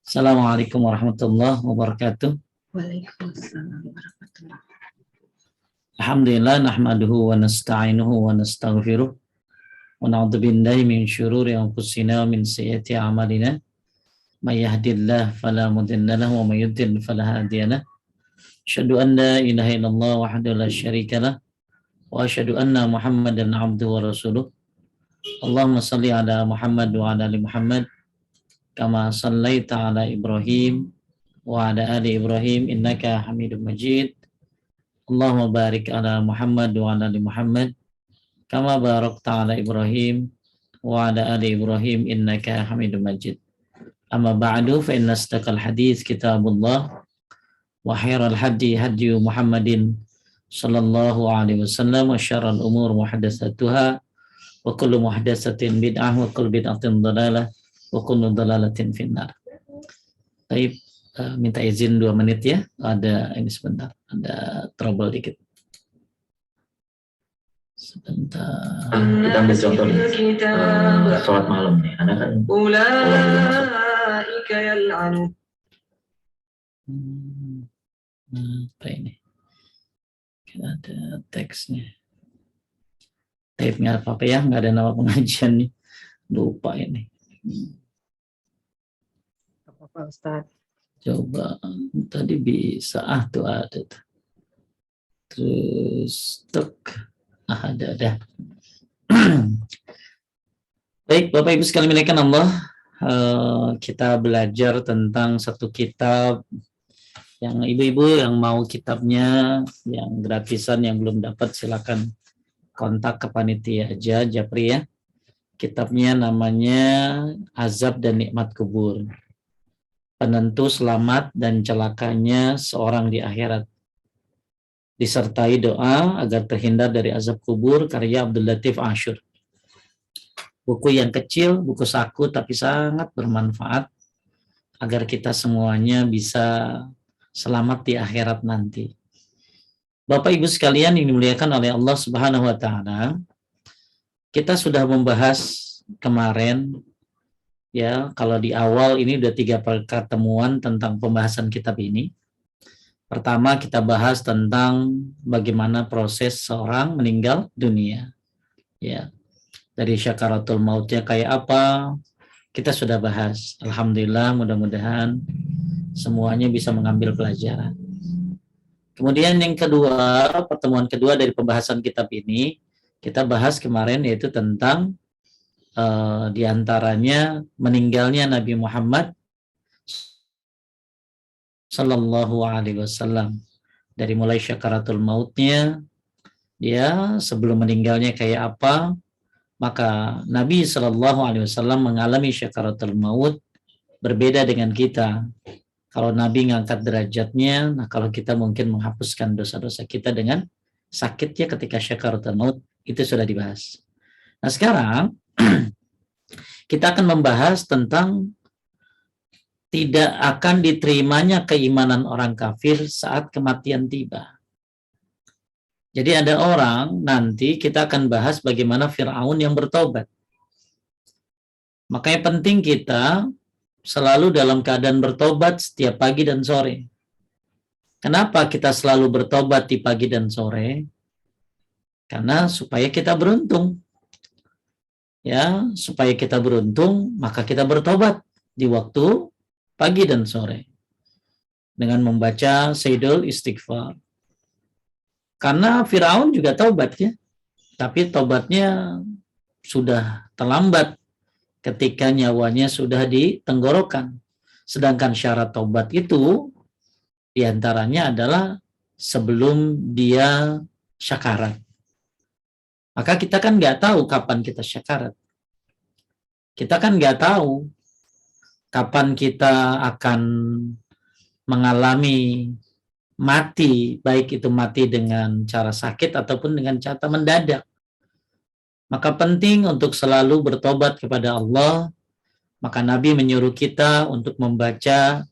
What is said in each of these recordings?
Assalamualaikum warahmatullahi wabarakatuh. Waalaikumsalam warahmatullahi wabarakatuh. Alhamdulillah nahmaduhu wa nasta'inuhu wa nastaghfiruh wa na'udzu billahi min syururi anfusina wa min sayyiati a'malina. May yahdihillahu fala mudilla lahu wa may yudlil fala hadiya lahu. Asyhadu an la ilaha illallah wahdahu la syarika lah wa asyhadu anna Muhammadan 'abduhu wa rasuluh. Allahumma shalli ala Muhammad wa ala ali Muhammad kama shallaita ala Ibrahim wa ala ali Ibrahim innaka Hamidum Majid. Allahumma barik ala Muhammad wa ala ali Muhammad kama barakta ala Ibrahim wa ala ali Ibrahim innaka Hamidum Majid. Amma ba'du fa inna asdaqal hadits kitabullah wa khairal hadi hadi Muhammadin sallallahu alaihi wasallam wa syarrul umur muhdatsatuha wa kullu muhdatsatin bid'ah wa kullu bid'atin dhalalah wa kullu dhalalatin finnar. Baik, minta izin 2 menit ya. Ada ini sebentar, ada trouble dikit. Sebentar. Kita ambil contoh nih, sholat malam nih. Anda kan Ulaika yal'anu. Apa ini? Kita ada teksnya. Tape-nya apa ya? Nggak ada nama pengajian nih. Lupa ini. Apa Ustaz? Coba tadi bisa tuh ada tuh. Terus ada. Baik Bapak Ibu sekalian muliakan Allah, kita belajar tentang satu kitab yang ibu-ibu yang mau kitabnya yang gratisan yang belum dapat silakan kontak ke panitia aja Japri ya. Kitabnya namanya Azab dan Nikmat Kubur, penentu selamat dan celakanya seorang di akhirat, disertai doa agar terhindar dari azab kubur, karya Abdul Latif Ashur. Buku yang kecil, buku saku tapi sangat bermanfaat agar kita semuanya bisa selamat di akhirat nanti. Bapak Ibu sekalian yang dimuliakan oleh Allah Subhanahu wa taala, kita sudah membahas kemarin ya, kalau di awal ini udah 3 pertemuan tentang pembahasan kitab ini. Pertama kita bahas tentang bagaimana proses seorang meninggal dunia. Ya. Dari syakaratul mautnya kayak apa, kita sudah bahas. Alhamdulillah, mudah-mudahan semuanya bisa mengambil pelajaran. Kemudian yang kedua, pertemuan kedua dari pembahasan kitab ini, kita bahas kemarin yaitu tentang diantaranya meninggalnya Nabi Muhammad Sallallahu Alaihi Wasallam. Dari mulai syakaratul mautnya, dia sebelum meninggalnya kayak apa, maka Nabi Sallallahu Alaihi Wasallam mengalami syakaratul maut berbeda dengan kita. Kalau Nabi ngangkat derajatnya, nah kalau kita mungkin menghapuskan dosa-dosa kita dengan sakitnya ketika syakaratul maut, itu sudah dibahas. Nah sekarang kita akan membahas tentang tidak akan diterimanya keimanan orang kafir saat kematian tiba. Jadi ada orang, nanti kita akan bahas bagaimana Fir'aun yang bertobat. Makanya penting kita selalu dalam keadaan bertobat setiap pagi dan sore. Kenapa kita selalu bertobat di pagi dan sore? Karena supaya kita beruntung. Ya, supaya kita beruntung, maka kita bertobat di waktu pagi dan sore dengan membaca Sayyidul Istighfar. Karena Firaun juga taubat ya, tapi taubatnya sudah terlambat ketika nyawanya sudah di tenggorokan. Sedangkan syarat taubat itu diantaranya adalah sebelum dia syakarat. Maka kita kan nggak tahu kapan kita syakarat. Kita kan nggak tahu kapan kita akan mengalami mati, baik itu mati dengan cara sakit ataupun dengan cara mendadak. Maka penting untuk selalu bertobat kepada Allah. Maka Nabi menyuruh kita untuk membaca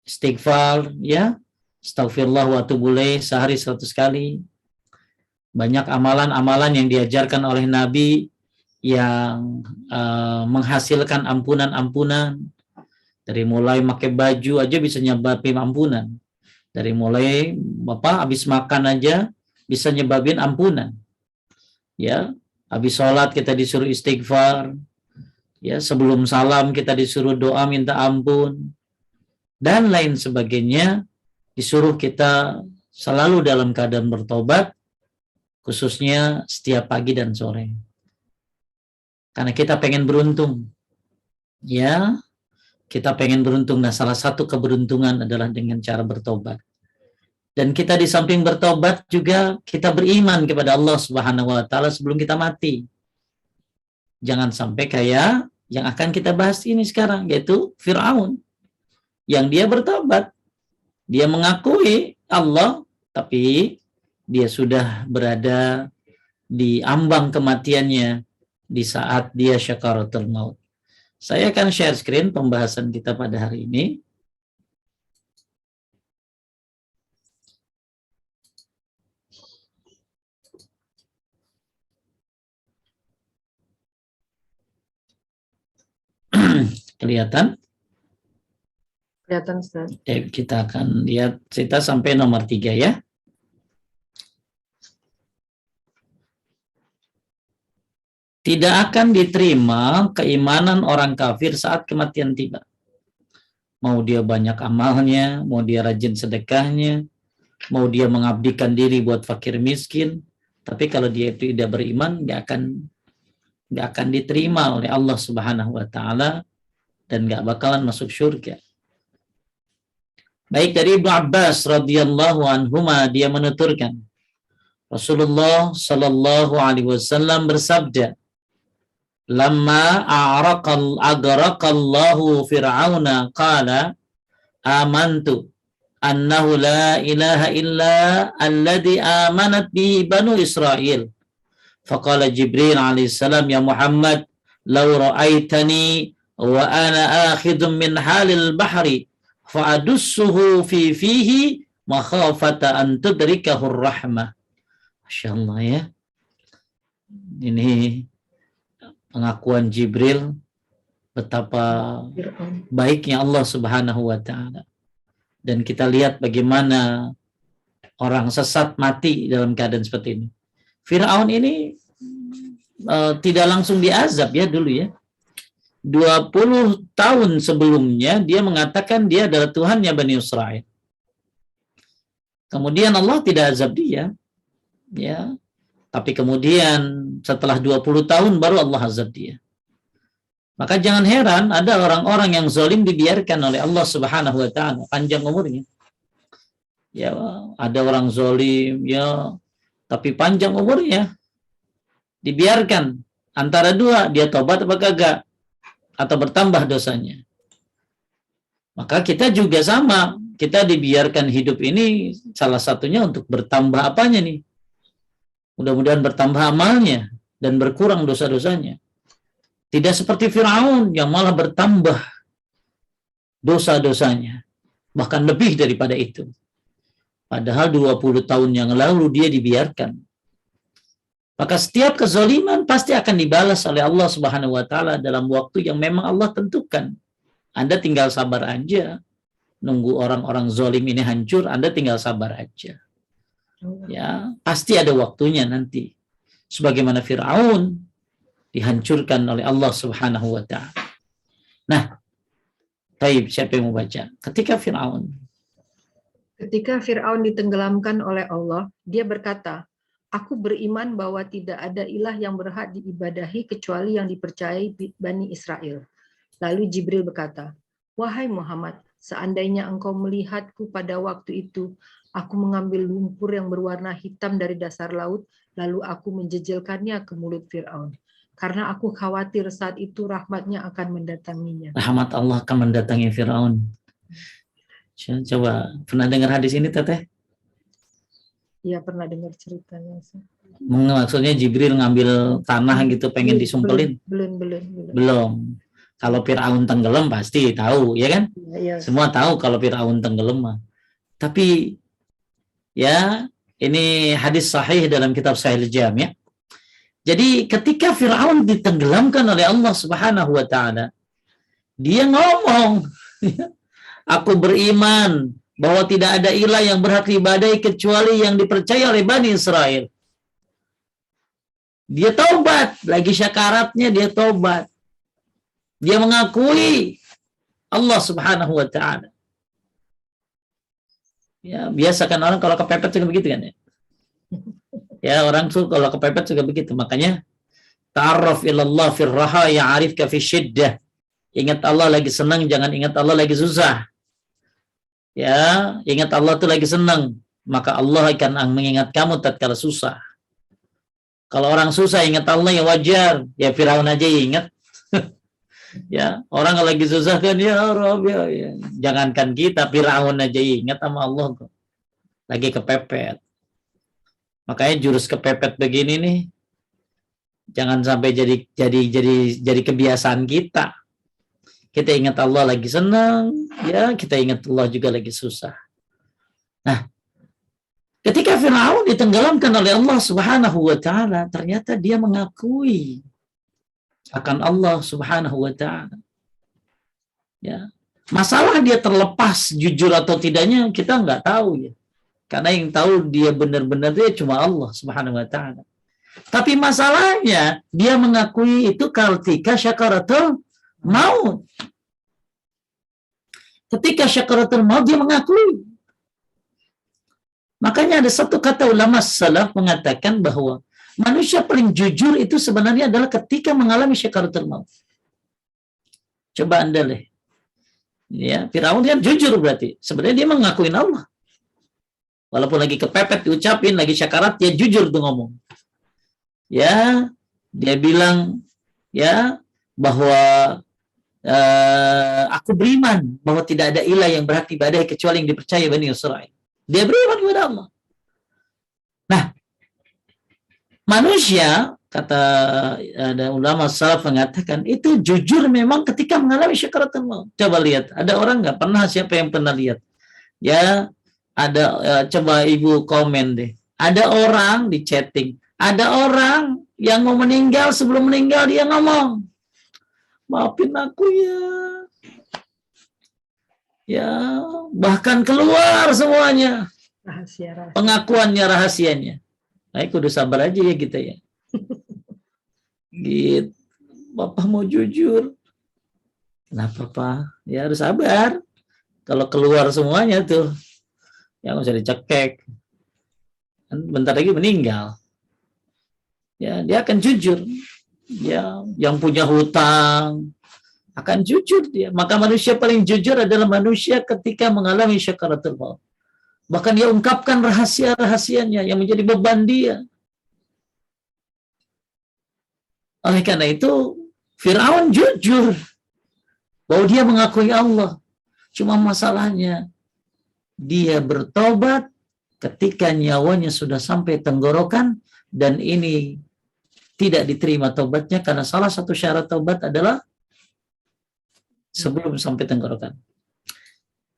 istighfar, ya, astagfirullah wa atubu ilaih sehari 100 kali. Banyak amalan-amalan yang diajarkan oleh Nabi yang menghasilkan ampunan-ampunan. Dari mulai pakai baju aja bisa nyebabin ampunan. Dari mulai habis makan aja bisa nyebabin ampunan. Ya, habis sholat kita disuruh istighfar. Ya, sebelum salam kita disuruh doa minta ampun dan lain sebagainya. Disuruh kita selalu dalam keadaan bertobat, khususnya setiap pagi dan sore. Karena kita pengen beruntung. Ya, kita pengen beruntung. Nah, salah satu keberuntungan adalah dengan cara bertobat. Dan kita di samping bertobat juga kita beriman kepada Allah Subhanahu wa taala sebelum kita mati. Jangan sampai kayak yang akan kita bahas ini sekarang, yaitu Fir'aun. Yang dia bertobat. Dia mengakui Allah, tapi dia sudah berada di ambang kematiannya di saat dia syakaratul maut. Saya akan share screen pembahasan kita pada hari ini. Kelihatan? Kelihatan Ustaz. Kita akan lihat cerita sampai nomor 3 ya. Tidak akan diterima keimanan orang kafir saat kematian tiba. Mau dia banyak amalnya, mau dia rajin sedekahnya, mau dia mengabdikan diri buat fakir miskin, tapi kalau dia itu tidak beriman, nggak akan diterima oleh Allah Subhanahu wa taala dan nggak bakalan masuk surga. Baik, dari Ibnu Abbas radhiyallahu anhuma, dia menuturkan Rasulullah sallallahu alaihi wasallam bersabda, "Lamma agraqallahu fir'auna qala amantu annahu la ilaha illa alladhi amanat bihi banu Israil." Faqala Jibril alaihi salam, "Ya Muhammad, law ra'aitani wa ana akhidun min halil bahri fa'adussuhu fi fihi makhafata an tudrikahu rahmah." Masya Allah ya. Ini pengakuan Jibril betapa baiknya Allah Subhanahu wa taala. Dan kita lihat bagaimana orang sesat mati dalam keadaan seperti ini. Fir'aun ini tidak langsung diazab ya dulu ya. 20 tahun sebelumnya dia mengatakan dia adalah Tuhannya Bani Israel. Kemudian Allah tidak azab dia. Ya. Tapi kemudian setelah 20 tahun baru Allah azab dia. Maka jangan heran ada orang-orang yang zalim dibiarkan oleh Allah Subhanahu wa taala panjang umurnya. Ya, ada orang zalim ya, tapi panjang umurnya. Dibiarkan antara dua, dia tobat apa kagak atau bertambah dosanya. Maka kita juga sama, kita dibiarkan hidup ini salah satunya untuk bertambah apanya nih? Mudah-mudahan bertambah amalnya dan berkurang dosa-dosanya. Tidak seperti Fir'aun yang malah bertambah dosa-dosanya. Bahkan lebih daripada itu. Padahal 20 tahun yang lalu dia dibiarkan. Maka setiap kezaliman pasti akan dibalas oleh Allah Subhanahu wa taala dalam waktu yang memang Allah tentukan. Anda tinggal sabar aja. Nunggu orang-orang zalim ini hancur, Anda tinggal sabar aja. Ya, pasti ada waktunya nanti. Sebagaimana Fir'aun dihancurkan oleh Allah Subhanahu wa taala. Nah, baik, siapa yang mau baca? Ketika Fir'aun ditenggelamkan oleh Allah, dia berkata, "Aku beriman bahwa tidak ada ilah yang berhak diibadahi kecuali yang dipercayai Bani Israel." Lalu Jibril berkata, "Wahai Muhammad, seandainya engkau melihatku pada waktu itu, aku mengambil lumpur yang berwarna hitam dari dasar laut, lalu aku menjejelkannya ke mulut Fir'aun. Karena aku khawatir saat itu rahmatnya akan mendatanginya." rahmat Allah akan mendatangi Fir'aun. Coba, pernah dengar hadis ini, Teteh? Iya, pernah dengar ceritanya. Maksudnya Jibril ngambil tanah gitu, pengen disumpelin? Belum. Kalau Fir'aun tenggelam pasti tahu, ya kan? Ya. Semua tahu kalau Fir'aun tenggelam. Tapi ya, ini hadis sahih dalam kitab Sahih Al-Jami'. Jadi ketika Fir'aun ditenggelamkan oleh Allah Subhanahu wa taala, dia ngomong, Aku beriman bahwa tidak ada ilah yang berhak diibadahi kecuali yang dipercaya oleh Bani Israel. Dia taubat, lagi syakaratnya dia taubat. Dia mengakui Allah Subhanahu wa taala. Ya, biasa kan orang kalau kepepet juga begitu kan ya. Ya, orang tuh kalau kepepet juga begitu. Makanya ta'arraf ilallah fir raha ya'arifka fi syiddah. Ingat Allah lagi senang, jangan ingat Allah lagi susah. Ya, ingat Allah tuh lagi senang, maka Allah akan mengingat kamu tatkala susah. Kalau orang susah ingat Allah ya wajar. Ya Firaun aja ingat. Ya, orang kalau lagi susah kan ya Rabb ya. Jangankan kita, Firaun aja ingat sama Allah kok. Lagi kepepet. Makanya jurus kepepet begini nih jangan sampai jadi kebiasaan kita. Kita ingat Allah lagi senang, ya kita ingat Allah juga lagi susah. Nah, ketika Firaun ditenggelamkan oleh Allah Subhanahu wa taala, ternyata dia mengakui akan Allah Subhanahu wa taala. Ya. Masalah dia terlepas jujur atau tidaknya kita nggak tahu ya. Karena yang tahu dia benar-benar dia cuma Allah Subhanahu wa taala. Tapi masalahnya dia mengakui itu ketika syakaratul maut. Ketika syakaratul maut dia mengakui. Makanya ada satu kata ulama salaf mengatakan bahwa manusia paling jujur itu sebenarnya adalah ketika mengalami syakaratul maut. Coba Anda lihat. Ya, Firaun kan jujur berarti. Sebenarnya dia mengakuin Allah. Walaupun lagi kepepet diucapin, lagi syakarat, dia jujur tuh ngomong. Ya, dia bilang ya bahwa aku beriman bahwa tidak ada ilah yang berhak diibadahi kecuali yang dipercaya Bani Israil. Dia beriman kepada Allah. Nah, manusia kata ada ulama salaf mengatakan itu jujur memang ketika mengalami syakaratul maut. Coba lihat, ada orang nggak pernah, siapa yang pernah lihat? Ya, ada coba ibu komen deh. Ada orang di chatting, ada orang yang mau meninggal, sebelum meninggal dia ngomong, maafin aku ya. Ya, bahkan keluar semuanya. Rahasia. Pengakuannya, rahasianya. Baik, kudu sabar aja ya kita ya. Gitu. Bapak mau jujur. Kenapa Pak? Ya harus sabar. Kalau keluar semuanya tuh, ya nggak usah dicekek. Bentar lagi meninggal. Ya, dia akan jujur. Ya, yang punya hutang akan jujur dia. Maka manusia paling jujur adalah manusia ketika mengalami syakaratul maut. Bahkan dia ungkapkan rahasia-rahasianya yang menjadi beban dia. Oleh karena itu, Firaun jujur bahwa dia mengakui Allah. Cuma masalahnya, dia bertobat ketika nyawanya sudah sampai tenggorokan, dan ini tidak diterima tobatnya karena salah satu syarat tobat adalah sebelum sampai tenggorokan.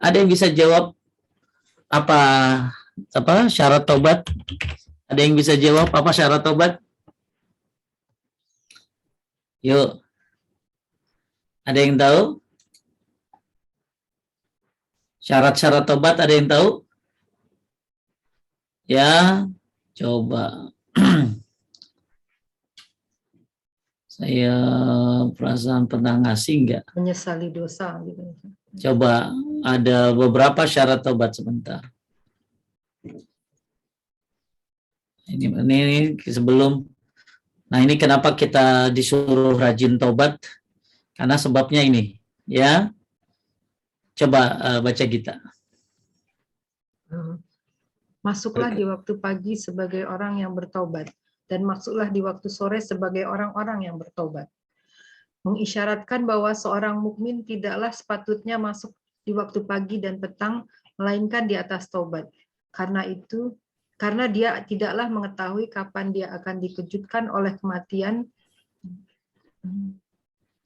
Ada yang bisa jawab apa syarat tobat? Ada yang bisa jawab apa syarat tobat? Yuk. Ada yang tahu? Syarat-syarat tobat ada yang tahu? Ya, coba. Saya perasaan pernah ngasih enggak? Menyesali dosa gitu. Coba ada beberapa syarat tobat sebentar. Ini sebelum. Nah, ini kenapa kita disuruh rajin tobat? Karena sebabnya ini, ya. Coba baca kita. Masuklah di waktu pagi sebagai orang yang bertobat, dan masuklah di waktu sore sebagai orang-orang yang bertobat. Mengisyaratkan bahwa seorang mukmin tidaklah sepatutnya masuk di waktu pagi dan petang, melainkan di atas tobat. Karena dia tidaklah mengetahui kapan dia akan dikejutkan oleh kematian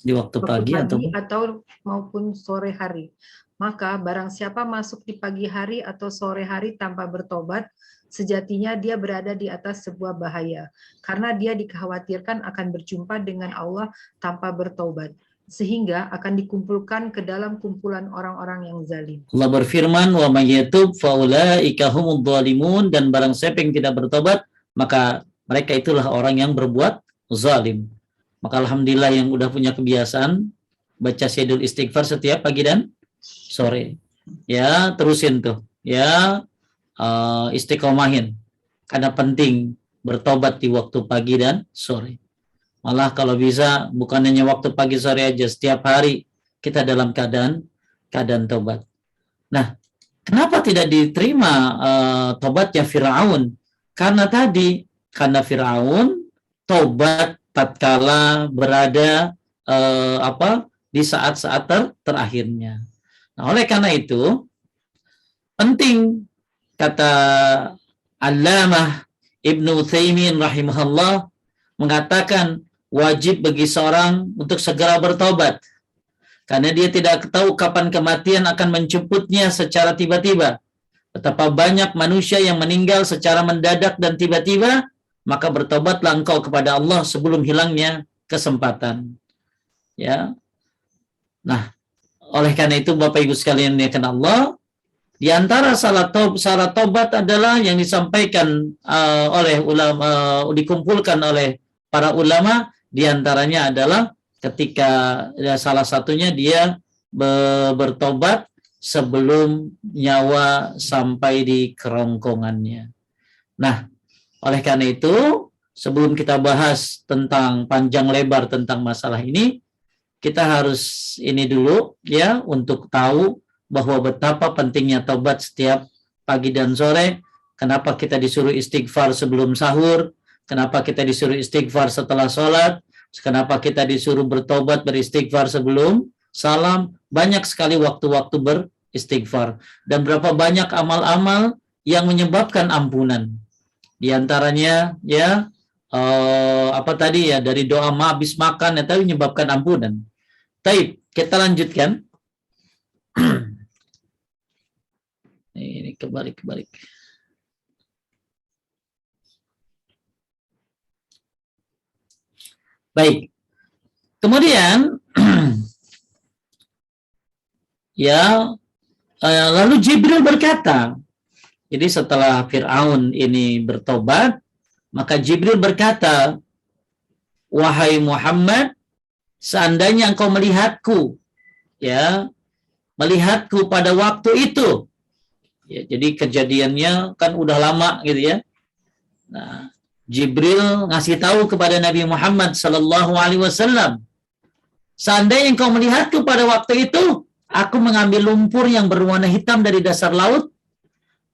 Di waktu pagi atau maupun sore hari. Maka barang siapa masuk di pagi hari atau sore hari tanpa bertobat, sejatinya dia berada di atas sebuah bahaya, karena dia dikhawatirkan akan berjumpa dengan Allah tanpa bertobat. sehingga akan dikumpulkan ke dalam kumpulan orang-orang yang zalim. Allah berfirman, wa may yatub faulaika humudz zalimun, dan barang siapa yang tidak bertobat, maka mereka itulah orang yang berbuat zalim. Maka alhamdulillah yang udah punya kebiasaan baca syedul istighfar setiap pagi dan sore. Ya, terusin tuh. Ya, istiqomahin. Karena penting bertobat di waktu pagi dan sore. Malah kalau bisa bukan hanya waktu pagi sore aja, setiap hari kita dalam keadaan tobat. Nah, kenapa tidak diterima tobatnya Firaun? Karena Firaun tobat tatkala berada di saat-saat terakhirnya. Nah, oleh karena itu penting, kata Allamah Ibnu Utsaimin rahimahullah mengatakan, wajib bagi seorang untuk segera bertobat karena dia tidak tahu kapan kematian akan menjemputnya secara tiba-tiba. Betapa banyak manusia yang meninggal secara mendadak dan tiba-tiba, maka bertobatlah engkau kepada Allah sebelum hilangnya kesempatan. Ya. Nah, oleh karena itu Bapak Ibu sekalian yang dimuliakan Allah, di antara syarat tobat adalah yang disampaikan oleh ulama, dikumpulkan oleh para ulama, di antaranya adalah ketika salah satunya dia bertobat sebelum nyawa sampai di kerongkongannya. Nah, oleh karena itu sebelum kita bahas tentang panjang lebar tentang masalah ini, kita harus ini dulu ya, untuk tahu bahwa betapa pentingnya tobat setiap pagi dan sore. Kenapa kita disuruh istighfar sebelum sahur, kenapa kita disuruh istighfar setelah sholat, kenapa kita disuruh bertobat beristighfar sebelum salam. Banyak sekali waktu-waktu beristighfar, dan berapa banyak amal-amal yang menyebabkan ampunan. Di antaranya ya dari doa habis makan itu menyebabkan ampunan. Taib, kita lanjutkan. Ini kebalik. Baik. Kemudian lalu Jibril berkata, jadi setelah Fir'aun ini bertobat, maka Jibril berkata, wahai Muhammad, seandainya engkau melihatku pada waktu itu. Ya, jadi kejadiannya kan udah lama gitu ya. Nah, Jibril ngasih tahu kepada Nabi Muhammad sallallahu alaihi wasallam, seandainya engkau melihatku pada waktu itu, aku mengambil lumpur yang berwarna hitam dari dasar laut,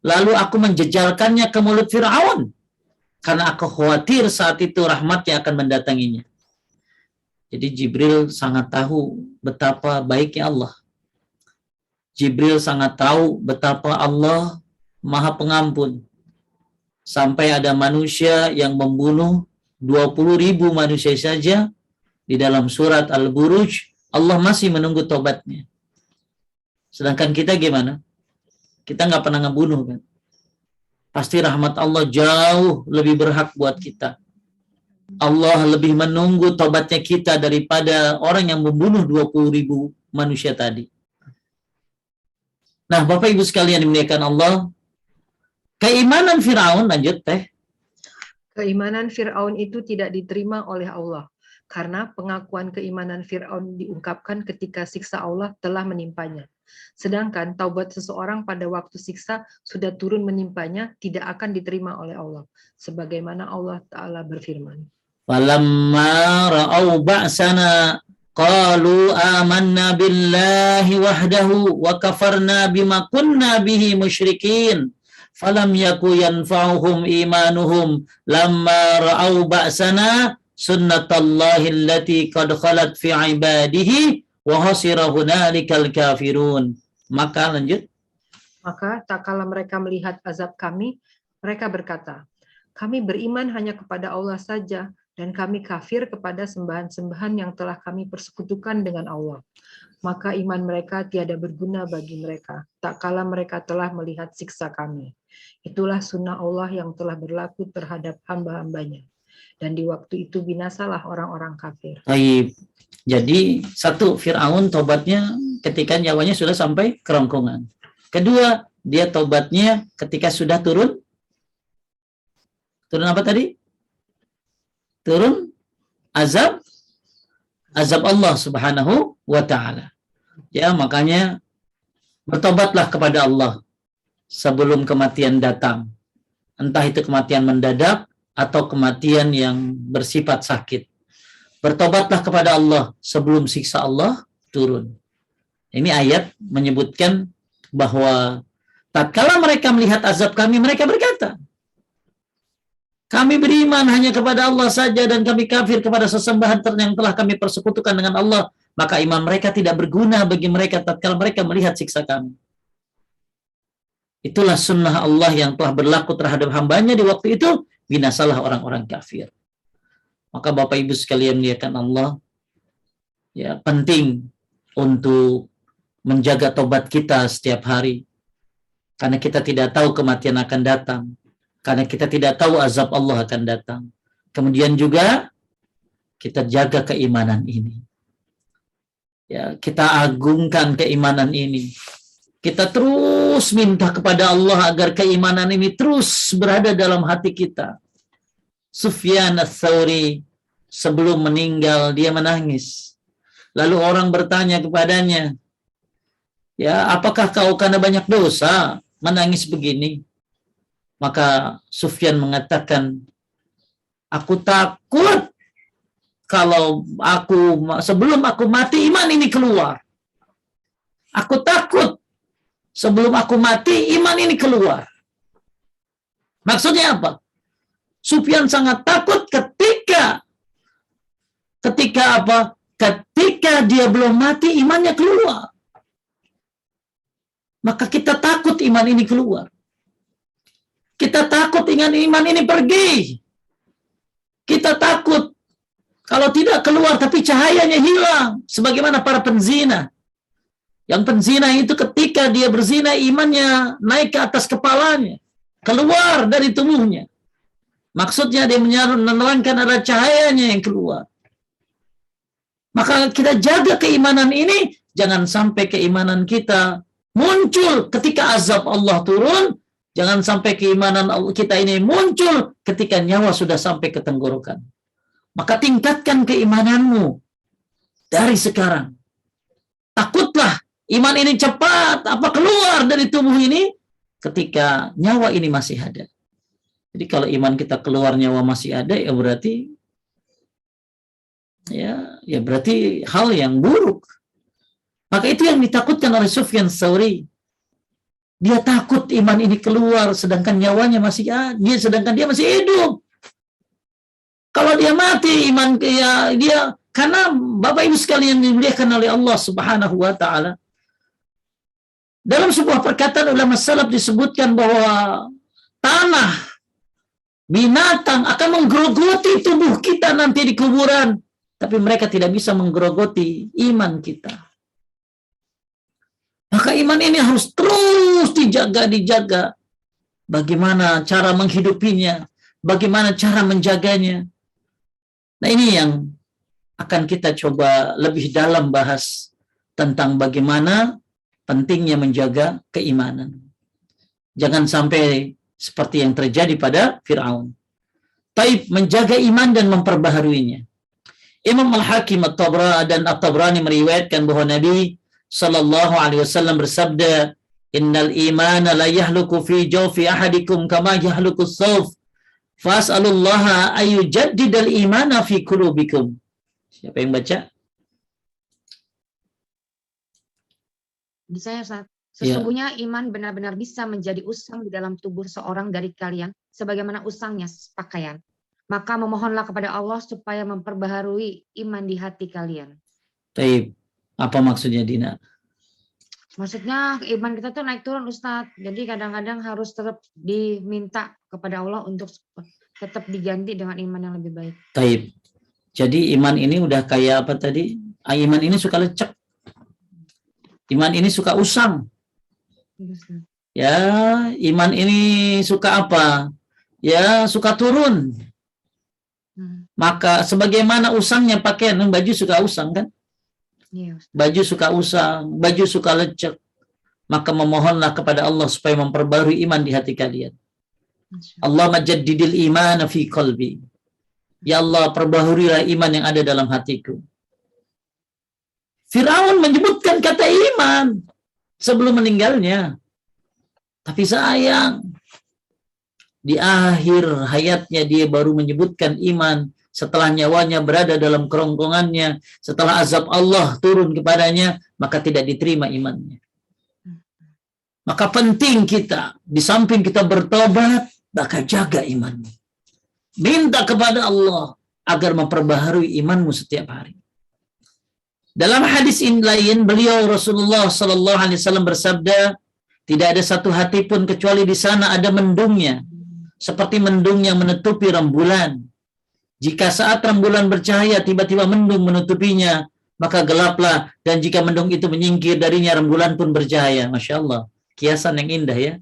lalu aku menjejalkannya ke mulut Fir'aun, karena aku khawatir saat itu rahmatnya akan mendatanginya. Jadi Jibril sangat tahu betapa baiknya Allah. Jibril sangat tahu betapa Allah Maha Pengampun. Sampai ada manusia yang membunuh 20.000 manusia saja. Di dalam surat Al-Buruj, Allah masih menunggu tobatnya. Sedangkan kita gimana? Kita nggak pernah ngebunuh kan? Pasti rahmat Allah jauh lebih berhak buat kita. Allah lebih menunggu tobatnya kita daripada orang yang membunuh 20.000 manusia tadi. Nah, Bapak Ibu sekalian dimuliakan Allah, keimanan Firaun, lanjut teh. Keimanan Fir'aun itu tidak diterima oleh Allah, karena pengakuan keimanan Fir'aun diungkapkan ketika siksa Allah telah menimpanya. Sedangkan taubat seseorang pada waktu siksa sudah turun menimpanya tidak akan diterima oleh Allah, sebagaimana Allah Ta'ala berfirman. Falamma ra'au ba'sana qalu amanna billahi wahdahu wa kafarna bima kunna bihi musyrikin. Falam yaku yanfa'uhum imanuhum lamma ra'au ba'sana sunnatallahi allati qad khalat fi ibadihi wa hasira hunalikal kafirun. Maka lanjut. Maka tak kala mereka melihat azab kami, mereka berkata, kami beriman hanya kepada Allah saja, dan kami kafir kepada sembahan-sembahan yang telah kami persekutukan dengan Allah. Maka iman mereka tiada berguna bagi mereka, tak kala mereka telah melihat siksa kami. Itulah sunnah Allah yang telah berlaku terhadap hamba-hambanya. Dan di waktu itu binasalah orang-orang kafir. Baik. Jadi satu, Fir'aun tobatnya ketika nyawanya sudah sampai kerongkongan. Kedua, dia tobatnya ketika sudah turun apa tadi? Turun azab Allah Subhanahu wa ta'ala. Ya, makanya bertobatlah kepada Allah sebelum kematian datang. Entah itu kematian mendadak atau kematian yang bersifat sakit. Bertobatlah kepada Allah sebelum siksa Allah turun. Ini ayat menyebutkan bahwa tatkala mereka melihat azab kami, mereka berkata, kami beriman hanya kepada Allah saja dan kami kafir kepada sesembahan yang telah kami persekutukan dengan Allah. Maka iman mereka tidak berguna bagi mereka tatkala mereka melihat siksa kami. Itulah sunnah Allah yang telah berlaku terhadap hambanya di waktu itu, binasalah orang-orang kafir. Maka Bapak Ibu sekalian muliakan Allah, ya penting untuk menjaga tobat kita setiap hari. Karena kita tidak tahu kematian akan datang. Karena kita tidak tahu azab Allah akan datang. Kemudian juga kita jaga keimanan ini. Ya, kita agungkan keimanan ini. Kita terus minta kepada Allah agar keimanan ini terus berada dalam hati kita. Sufyan ats-Tsauri sebelum meninggal dia menangis. Lalu orang bertanya kepadanya, ya, apakah kau karena banyak dosa menangis begini? Maka Sufyan mengatakan, aku takut kalau sebelum aku mati iman ini keluar. Aku takut sebelum aku mati iman ini keluar. Maksudnya apa? Sufyan sangat takut ketika apa? Ketika dia belum mati imannya keluar. Maka kita takut iman ini keluar. Kita takut iman ini pergi. Kita takut kalau tidak keluar tapi cahayanya hilang. Sebagaimana para penzina. Yang penzina itu ketika dia berzina imannya naik ke atas kepalanya. Keluar dari tubuhnya. Maksudnya dia menerangkan ada cahayanya yang keluar. Maka kita jaga keimanan ini. Jangan sampai keimanan kita muncul ketika azab Allah turun. Jangan sampai keimanan kita ini muncul ketika nyawa sudah sampai ke tenggorokan. Maka tingkatkan keimananmu dari sekarang. Takutlah iman ini cepat keluar dari tubuh ini ketika nyawa ini masih ada. Jadi kalau iman kita keluar nyawa masih ada, ya berarti berarti hal yang buruk. Maka itu yang ditakutkan oleh Sufyan Tsauri. Dia takut iman ini keluar sedangkan nyawanya masih ada, sedangkan dia masih hidup. Kalau dia mati iman dia karena Bapak Ibu sekalian dimuliakan oleh Allah Subhanahu wa taala. Dalam sebuah perkataan ulama salaf disebutkan bahwa tanah binatang akan menggerogoti tubuh kita nanti di kuburan, tapi mereka tidak bisa menggerogoti iman kita. Maka iman ini harus terus dijaga. Bagaimana cara menghidupinya, bagaimana cara menjaganya. Nah, ini yang akan kita coba lebih dalam bahas tentang bagaimana pentingnya menjaga keimanan. Jangan sampai seperti yang terjadi pada Fir'aun. Taib menjaga iman dan memperbaharuinya. Imam Al-Hakim dan At-Tabrani meriwayatkan bahwa Nabi sallallahu alaihi wasallam bersabda, "Innal imana la yahluku fi jawfi ahadikum kama yahluku as-sawf. Fas'alullaha ayyujaddidal imana fi qulubikum." Siapa yang baca? Di saya, Ustaz. Sesungguhnya iman benar-benar bisa menjadi usang di dalam tubuh seorang dari kalian, sebagaimana usangnya pakaian. Maka memohonlah kepada Allah supaya memperbaharui iman di hati kalian. Taib. Apa maksudnya, Dina? Maksudnya iman kita tuh naik turun, Ustaz. Jadi kadang-kadang harus tetap diminta kepada Allah untuk tetap diganti dengan iman yang lebih baik. Taib. Jadi iman ini udah kayak apa tadi? Iman ini suka lecek. Iman ini suka usang. Ya, iman ini suka apa? Ya, suka turun. Maka sebagaimana usangnya pakaian, baju suka usang kan? Iya, Ustaz. Baju suka usang, baju suka lecek. Maka memohonlah kepada Allah supaya memperbarui iman di hati kalian. Masya Allah. Allah majaddidil iman fi qalbi. Ya Allah, perbaharuilah iman yang ada dalam hatiku. Firaun menyebutkan kata iman sebelum meninggalnya. Tapi sayang, di akhir hayatnya dia baru menyebutkan iman setelah nyawanya berada dalam kerongkongannya, setelah azab Allah turun kepadanya, maka tidak diterima imannya. Maka penting kita, di samping kita bertobat, maka jaga imanmu. Minta kepada Allah agar memperbaharui imanmu setiap hari. Dalam hadis lain, beliau Rasulullah Sallallahu Alaihi Wasallam bersabda, tidak ada satu hati pun kecuali di sana ada mendungnya, seperti mendung yang menutupi rembulan. Jika saat rembulan bercahaya tiba-tiba mendung menutupinya, maka gelaplah, dan jika mendung itu menyingkir darinya, rembulan pun bercahaya. Masya Allah, kiasan yang indah ya.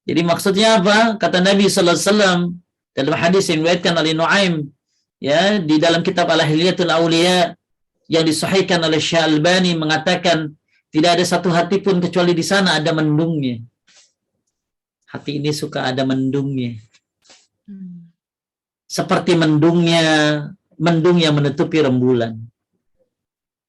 Jadi maksudnya apa? Kata Nabi Sallallahu Alaihi Wasallam dalam hadis yang diriwayatkan oleh Nuaim, ya, di dalam kitab Al-Hilyatul Auliya yang disahihkan oleh Syalbani, mengatakan tidak ada satu hati pun kecuali di sana ada mendungnya. Hati ini suka ada mendungnya. Seperti mendung yang menutupi rembulan.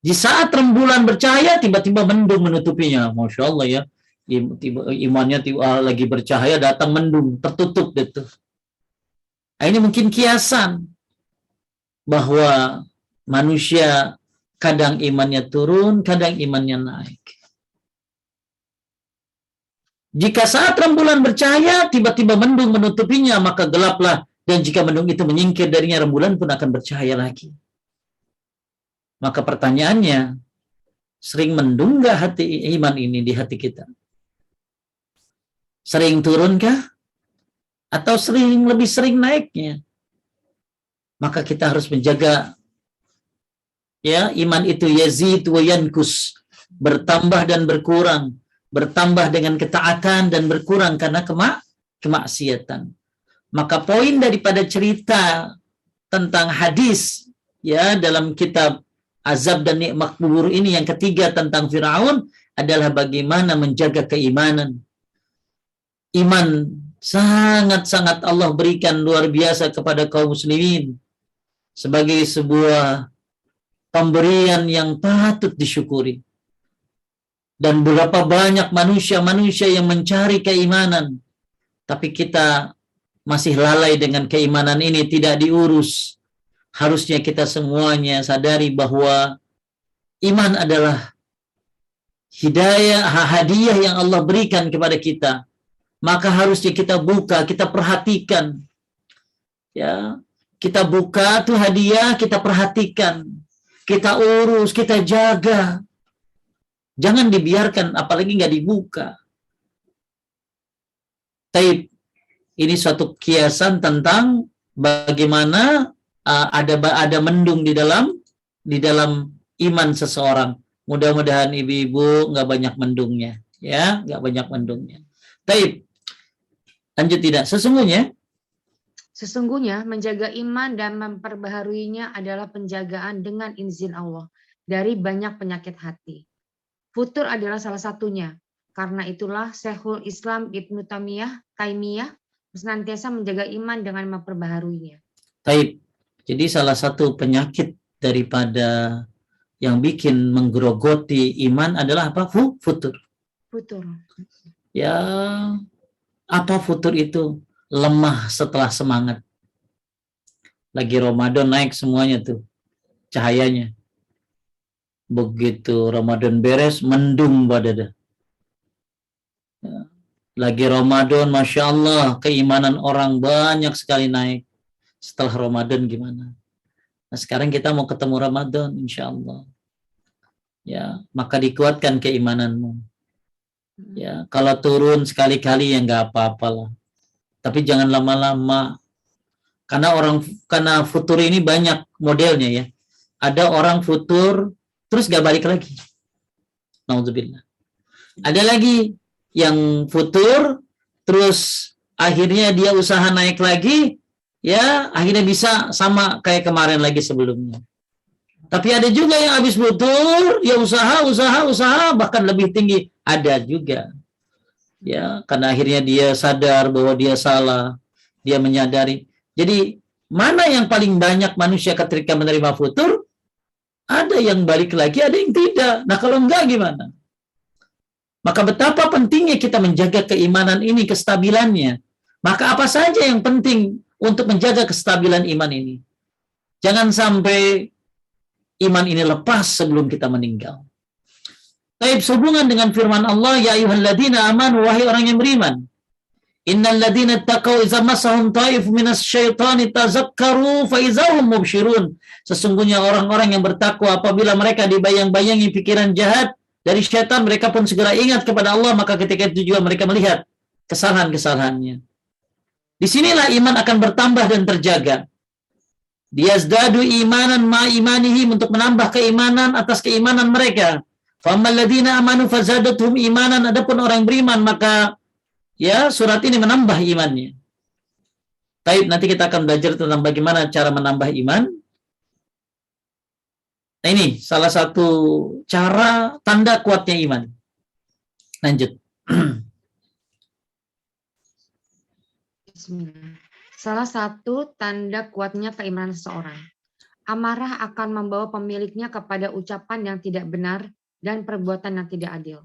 Di saat rembulan bercahaya, tiba-tiba mendung menutupinya. Masya Allah ya. Imannya lagi bercahaya, datang mendung, tertutup gitu. Nah, ini mungkin kiasan bahwa manusia kadang imannya turun, kadang imannya naik. Jika saat rembulan bercahaya, tiba-tiba mendung menutupinya, maka gelaplah. Dan jika mendung itu menyingkir darinya, rembulan pun akan bercahaya lagi. Maka pertanyaannya, sering mendung nggak hati iman ini di hati kita? Sering turunkah? Atau lebih sering naiknya? Maka kita harus menjaga, ya, iman itu yazid wa yankus, bertambah dan berkurang, bertambah dengan ketaatan dan berkurang karena kemaksiatan. Maka poin daripada cerita tentang hadis, ya, dalam kitab Azab dan Nikmat Kubur ini yang ketiga tentang Firaun adalah bagaimana menjaga keimanan. Iman sangat-sangat Allah berikan luar biasa kepada kaum muslimin sebagai sebuah pemberian yang patut disyukuri. Dan berapa banyak manusia-manusia yang mencari keimanan, tapi kita masih lalai dengan keimanan ini, tidak diurus. Harusnya kita semuanya sadari bahwa iman adalah hadiah yang Allah berikan kepada kita. Maka harusnya kita buka, kita perhatikan. Ya, kita buka tuh hadiah, kita perhatikan. Kita urus, kita jaga. Jangan dibiarkan, apalagi nggak dibuka. Taib, ini suatu kiasan tentang bagaimana ada mendung di dalam iman seseorang. Mudah-mudahan ibu-ibu nggak banyak mendungnya, ya, nggak banyak mendungnya. Taib, lanjut tidak? Sesungguhnya menjaga iman dan memperbaharuinya adalah penjagaan dengan izin Allah dari banyak penyakit hati. Futur adalah salah satunya. Karena itulah Syekhul Islam Ibnu Taimiyah senantiasa menjaga iman dengan memperbaharuinya. Taib. Jadi salah satu penyakit daripada yang bikin menggerogoti iman adalah apa? Futur. Futur. Ya, apa futur itu? Lemah setelah semangat. Lagi Ramadan naik semuanya tuh cahayanya. Begitu Ramadan beres, mendung badada. Ya. Lagi Ramadan, Masya Allah, keimanan orang banyak sekali naik. Setelah Ramadan gimana? Nah, sekarang kita mau ketemu Ramadan, insya Allah. Ya, maka dikuatkan keimananmu. Ya, kalau turun sekali-kali ya nggak apa-apalah. Tapi jangan lama-lama. Karena futur ini banyak modelnya ya. Ada orang futur terus gak balik lagi. Naudzubillah. Ada lagi yang futur terus akhirnya dia usaha naik lagi, ya akhirnya bisa sama kayak kemarin lagi sebelumnya. Tapi ada juga yang habis futur, ya usaha, bahkan lebih tinggi. Ada juga. Ya, karena akhirnya dia sadar bahwa dia salah, dia menyadari. Jadi, mana yang paling banyak manusia ketika menerima futur? Ada yang balik lagi, ada yang tidak. Nah, kalau enggak gimana? Maka betapa pentingnya kita menjaga keimanan ini, kestabilannya. Maka apa saja yang penting untuk menjaga kestabilan iman ini? Jangan sampai iman ini lepas sebelum kita meninggal. Taib, sehubungan dengan firman Allah, ya ayyuhalladzina amanu, wahai orang yang beriman. Innal ladzina taqaw idza massahum ta'if minas syaitani tazakkaru fa idzahum mubsyirun. Sesungguhnya orang-orang yang bertakwa apabila mereka dibayang-bayangi pikiran jahat dari syaitan, mereka pun segera ingat kepada Allah, maka ketika itu juga mereka melihat kesalahan-kesalahannya. Disinilah iman akan bertambah dan terjaga. Diyazdadu imanan ma imanihim, untuk menambah keimanan atas keimanan mereka. Famal ladzina amanu fazadathum imanan, adapun orang beriman maka ya surat ini menambah imannya. Baik, nanti kita akan belajar tentang bagaimana cara menambah iman. Nah, ini salah satu cara tanda kuatnya iman. Lanjut. Bismillah. Salah satu tanda kuatnya keimanan seseorang. Amarah akan membawa pemiliknya kepada ucapan yang tidak benar dan perbuatan yang tidak adil.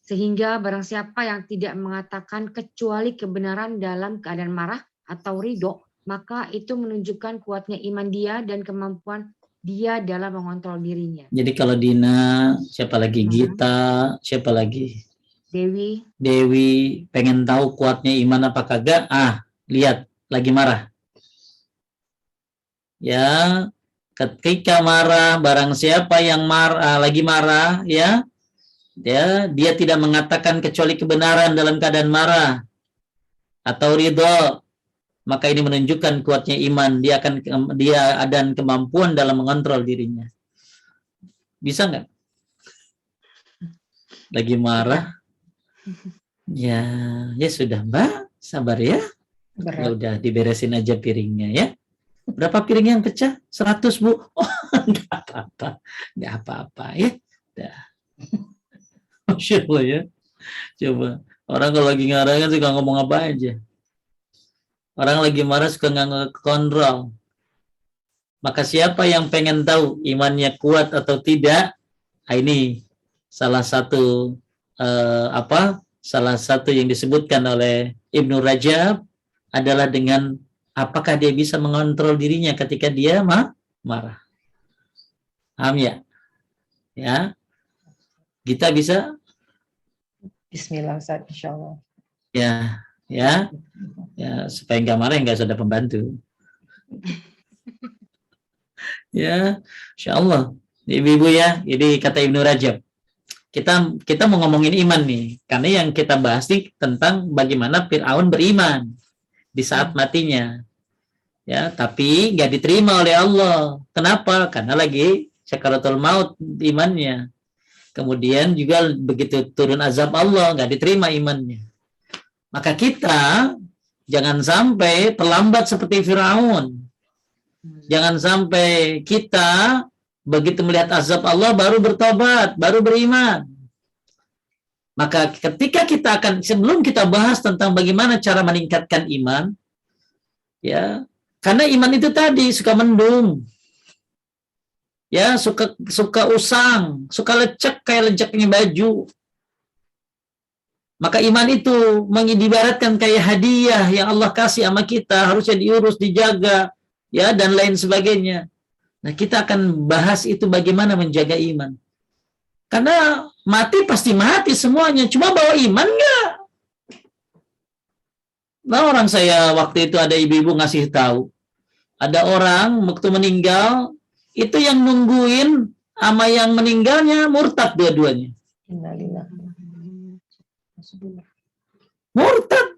Sehingga barang siapa yang tidak mengatakan kecuali kebenaran dalam keadaan marah atau ridho, maka itu menunjukkan kuatnya iman dia dan kemampuan dia dalam mengontrol dirinya. Jadi kalau Dina, siapa lagi Gita, siapa lagi Dewi, pengen tahu kuatnya iman apa kagak? Lihat, lagi marah. Ya, ketika marah, barang siapa yang lagi marah, ya, dia tidak mengatakan kecuali kebenaran dalam keadaan marah atau ridho, maka ini menunjukkan kuatnya iman. Dia ada kemampuan dalam mengontrol dirinya. Bisa nggak? Lagi marah? Ya sudah Mbak, sabar ya. Ya udah, diberesin aja piringnya ya. Berapa piring yang pecah? 100 Bu. Oh, nggak apa-apa ya. Udah. Masya Allah ya. Coba orang kalau lagi marah kan suka ngomong apa aja. Orang lagi marah suka nggak kontrol. Maka siapa yang pengen tahu imannya kuat atau tidak? Ini salah satu salah satu yang disebutkan oleh Ibnu Rajab adalah dengan apakah dia bisa mengontrol dirinya ketika dia marah. Paham ya? Ya. Kita bisa? Bismillah, Ustaz, insyaallah. Ya, supaya nggak marah nggak usah ada pembantu. Ya, insyaallah. Ibu-ibu ya, jadi kata Ibnu Rajab. Kita mau ngomongin iman nih, karena yang kita bahas nih tentang bagaimana Fir'aun beriman di saat matinya. Ya, tapi nggak diterima oleh Allah. Kenapa? Karena lagi sakaratul maut imannya. Kemudian juga begitu turun azab Allah, nggak diterima imannya. Maka kita jangan sampai terlambat seperti Firaun. Jangan sampai kita begitu melihat azab Allah baru bertobat, baru beriman. Maka ketika kita sebelum kita bahas tentang bagaimana cara meningkatkan iman, ya, karena iman itu tadi suka mendung, ya, suka usang, suka lecek kayak leceknya baju. Maka iman itu mengibaratkan kayak hadiah yang Allah kasih sama kita, harusnya diurus, dijaga, ya, dan lain sebagainya. Nah, kita akan bahas itu bagaimana menjaga iman. Karena mati pasti mati semuanya, cuma bawa iman nggak? Nah, orang saya waktu itu ada ibu-ibu ngasih tahu, ada orang waktu meninggal itu yang nungguin sama yang meninggalnya murtad dua-duanya. Murtad.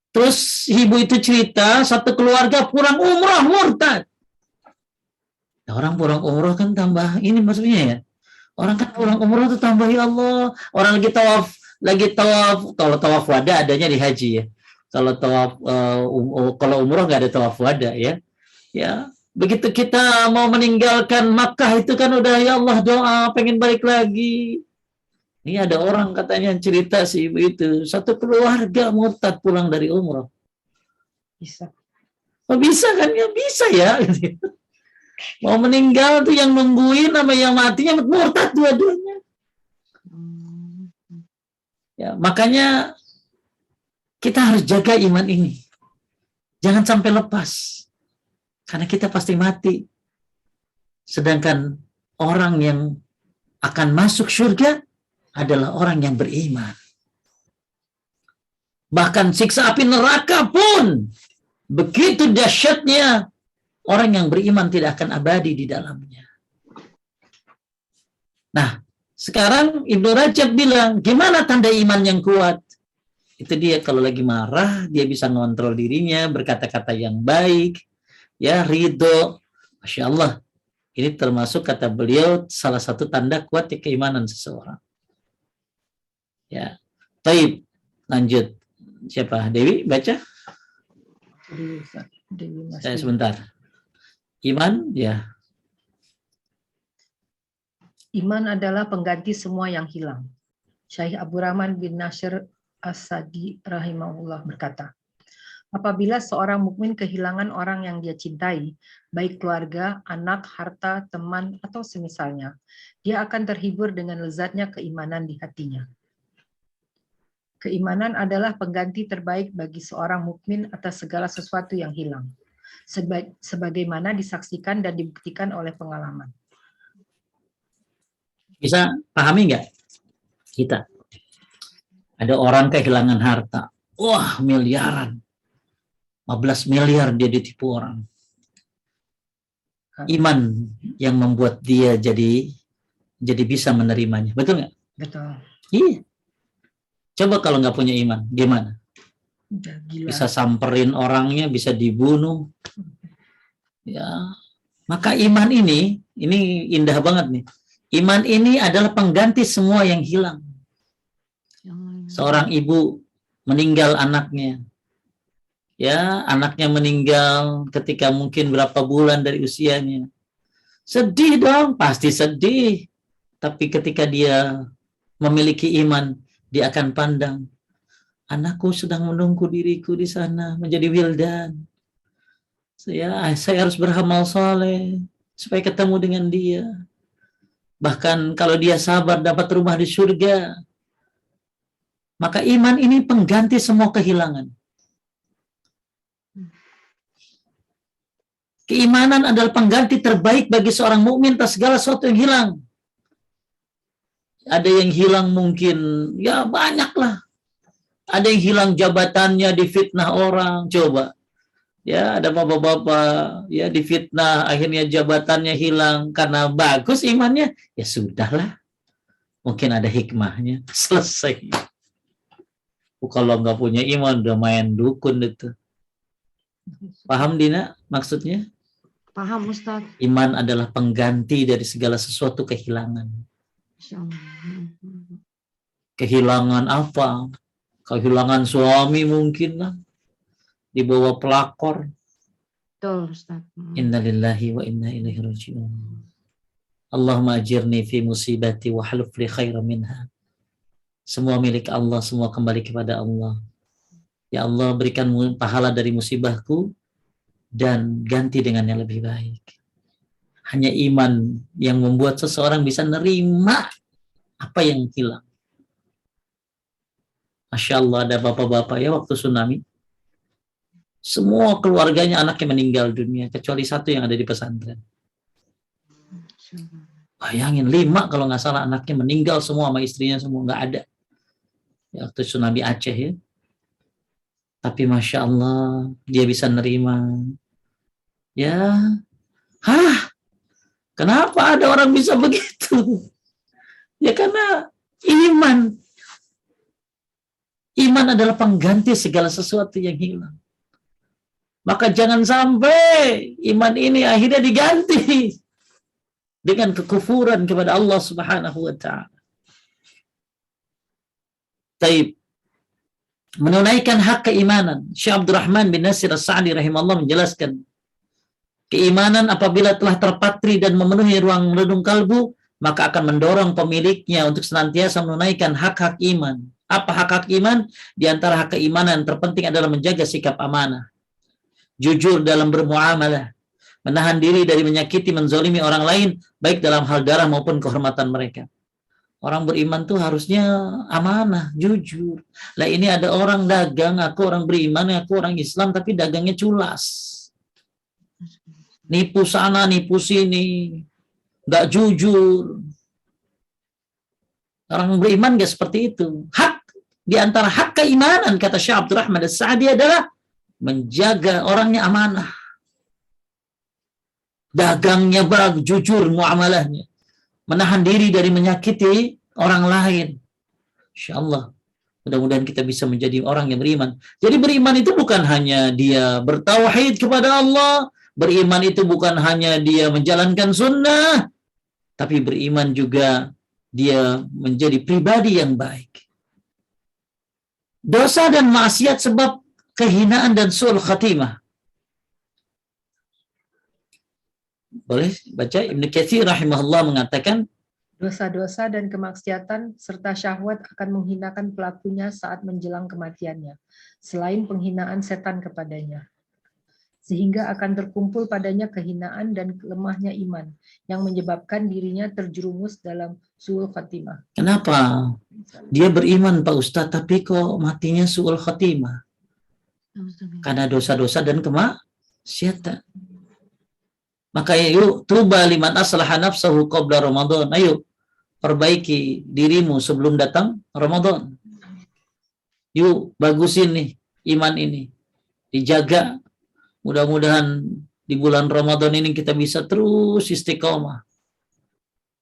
Terus ibu itu cerita satu keluarga pulang umrah murtad. Nah, orang pulang umrah kan tambah ini maksudnya ya. Orang kan pulang umrah itu tambah ya Allah. Orang lagi tawaf wada adanya di haji ya. Kalau tawaf kalau umroh nggak ada tawaf wada ya. Ya, begitu kita mau meninggalkan Makkah itu kan udah ya Allah doa pengen balik lagi. Ini ada orang katanya cerita sih begitu, satu keluarga murtad pulang dari umroh. Bisa. Oh, bisa kan ya bisa ya. Mau meninggal tuh yang nungguin sama yang matinya murtad dua-duanya. Ya, makanya kita harus jaga iman ini. Jangan sampai lepas. Karena kita pasti mati. Sedangkan orang yang akan masuk surga adalah orang yang beriman. Bahkan siksa api neraka pun begitu dahsyatnya, orang yang beriman tidak akan abadi di dalamnya. Nah, sekarang Ibnu Rajab bilang, gimana tanda iman yang kuat? Itu dia kalau lagi marah, dia bisa ngontrol dirinya, berkata-kata yang baik, ya ridho. Masya Allah, ini termasuk kata beliau salah satu tanda kuat keimanan seseorang. Ya, baik, lanjut. Siapa? Dewi, baca? Dewi Mas Saya Dewi. sebentar. Iman, ya. Iman adalah pengganti semua yang hilang. Syekh Abdurrahman bin Nasir As-Sadi rahimahullah berkata, apabila seorang mukmin kehilangan orang yang dia cintai, baik keluarga, anak, harta, teman, atau semisalnya, dia akan terhibur dengan lezatnya keimanan di hatinya. Keimanan adalah pengganti terbaik bagi seorang mukmin atas segala sesuatu yang hilang, sebagaimana disaksikan dan dibuktikan oleh pengalaman. Bisa pahami nggak kita? Ada orang kehilangan harta. Wah, miliaran. 15 miliar dia ditipu orang. Iman yang membuat dia jadi bisa menerimanya. Betul nggak? Betul. Iya. Coba kalau nggak punya iman, gimana? Udah gila. Bisa samperin orangnya, bisa dibunuh. Ya. Maka iman ini indah banget nih. Iman ini adalah pengganti semua yang hilang. Seorang ibu meninggal anaknya. Ya, anaknya meninggal ketika mungkin berapa bulan dari usianya. Sedih dong, pasti sedih. Tapi ketika dia memiliki iman, dia akan pandang, anakku sedang menunggu diriku di sana menjadi wildan. Saya harus beramal soleh supaya ketemu dengan dia. Bahkan kalau dia sabar dapat rumah di surga. Maka iman ini pengganti semua kehilangan. Keimanan adalah pengganti terbaik bagi seorang mukmin atas segala sesuatu yang hilang. Ada yang hilang mungkin, ya banyak lah. Ada yang hilang jabatannya difitnah orang, coba. Ya, ada bapak-bapak ya difitnah, akhirnya jabatannya hilang karena bagus imannya. Ya sudahlah. Mungkin ada hikmahnya. Selesai. Kalau nggak punya iman udah main dukun itu. Paham Dina maksudnya? Paham Ustaz. Iman adalah pengganti dari segala sesuatu kehilangan. Kehilangan apa? Kehilangan suami mungkin lah. Dibawa pelakor. Betul Ustaz. Innalillahi wa inna ilaihi raji'un. Allahumma ajirni fi musibati wa haluf li khairan minha. Semua milik Allah, semua kembali kepada Allah. Ya Allah, berikan pahala dari musibahku dan ganti dengan yang lebih baik. Hanya iman yang membuat seseorang bisa nerima apa yang hilang. Masya Allah, ada bapak-bapak ya waktu tsunami. Semua keluarganya anaknya meninggal dunia, kecuali satu yang ada di pesantren. Bayangin, 5 kalau nggak salah anaknya meninggal semua sama istrinya semua, nggak ada. Ya, waktu tsunami Aceh ya. Tapi Masya Allah, dia bisa nerima. Ya, kenapa ada orang bisa begitu? Ya karena iman. Iman adalah pengganti segala sesuatu yang hilang. Maka jangan sampai iman ini akhirnya diganti dengan kekufuran kepada Allah Subhanahu wa ta'ala. Taib. menunaikan hak keimanan. Syekh Abdurrahman bin Nasir As-Sa'di rahimahullah menjelaskan, keimanan apabila telah terpatri dan memenuhi ruang redung kalbu, maka akan mendorong pemiliknya untuk senantiasa menunaikan hak-hak iman. Apa hak-hak iman? Di antara hak keimanan terpenting adalah menjaga sikap amanah, jujur dalam bermuamalah, menahan diri dari menyakiti, menzalimi orang lain, baik dalam hal darah maupun kehormatan mereka. Orang beriman tuh harusnya amanah, jujur. Lah ini ada orang dagang, aku orang beriman, aku orang Islam, tapi dagangnya culas. Nipu sana, nipu sini, nggak jujur. Orang beriman nggak seperti itu. Hak di antara hak keimanan, kata Syekh Abdurrahman As-Sa'di, adalah menjaga orangnya amanah. Dagangnya bagus, jujur muamalahnya. Menahan diri dari menyakiti orang lain. Insya Allah. Mudah-mudahan kita bisa menjadi orang yang beriman. Jadi beriman itu bukan hanya dia bertauhid kepada Allah. Beriman itu bukan hanya dia menjalankan sunnah. Tapi beriman juga dia menjadi pribadi yang baik. Dosa dan maksiat sebab kehinaan dan su'ul khatimah. Boleh baca? Ibnu Katsir rahimahullah mengatakan, Dosa-dosa dan kemaksiatan serta syahwat akan menghinakan pelakunya saat menjelang kematiannya, selain penghinaan setan kepadanya. Sehingga akan terkumpul padanya kehinaan dan lemahnya iman, yang menyebabkan dirinya terjerumus dalam su'ul khatimah. kenapa? Dia beriman Pak Ustadz, tapi kok matinya su'ul khatimah? Karena dosa-dosa dan kemaksiatan. Maka yuk, tuba liman aslaha nafsahu qabla Ramadan. Ayo, perbaiki dirimu sebelum datang Ramadan. Yuk, bagusin nih iman ini. Dijaga. Mudah-mudahan di bulan Ramadan ini kita bisa terus istiqomah.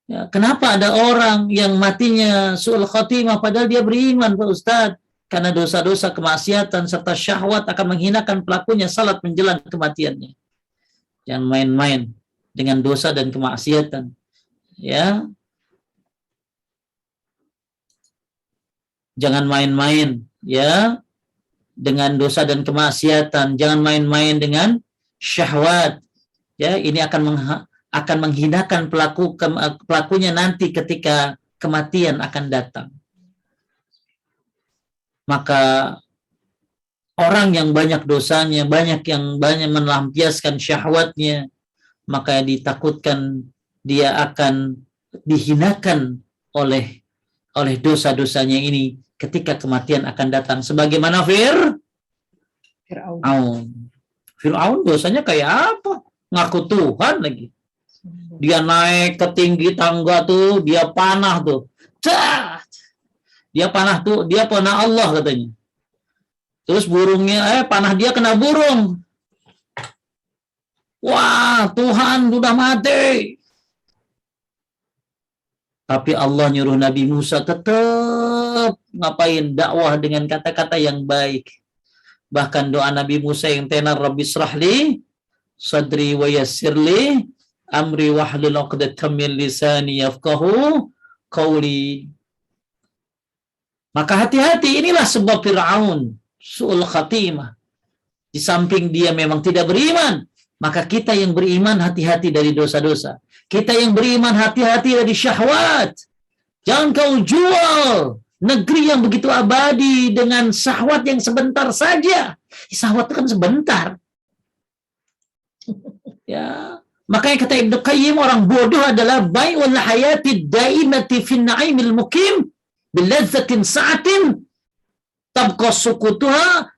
Ya, kenapa ada orang yang matinya su'ul khatimah padahal dia beriman Pak Ustadz? Karena dosa-dosa kemaksiatan serta syahwat akan menghinakan pelakunya salat menjelang kematiannya. Jangan main-main dengan dosa dan kemaksiatan. Ya. Jangan main-main ya dengan dosa dan kemaksiatan. Jangan main-main dengan syahwat. Ya, ini akan menghinakan pelakunya nanti ketika kematian akan datang. Maka orang yang banyak dosanya, banyak melampiaskan syahwatnya, maka ditakutkan dia akan dihinakan oleh dosa-dosanya ini ketika kematian akan datang. Sebagaimana Fir'aun dosanya kayak apa? Ngaku Tuhan lagi. Dia naik ke tinggi tangga tuh, dia panah tuh. Dia panah Allah katanya. Terus burungnya, panah dia kena burung. Wah, Tuhan sudah mati. Tapi Allah nyuruh Nabi Musa tetap ngapain? Dakwah dengan kata-kata yang baik. Bahkan doa Nabi Musa yang tenar, Rabbi srahli sadri wa yassirli amri wahlul 'uqdatam min lisani yafqahu qawli. Maka hati-hati, inilah sebab Fir'aun su'ul khatimah. Di samping dia memang tidak beriman, maka kita yang beriman hati-hati dari dosa-dosa. Kita yang beriman hati-hati dari syahwat. Jangan kau jual negeri yang begitu abadi dengan syahwat yang sebentar saja. Syahwat itu kan sebentar. Ya, makanya kata Ibnu Qayyim, orang bodoh adalah bai'ul hayatid daimati fin na'imil mukim bilazzatin sa'atin tabqa sukutuha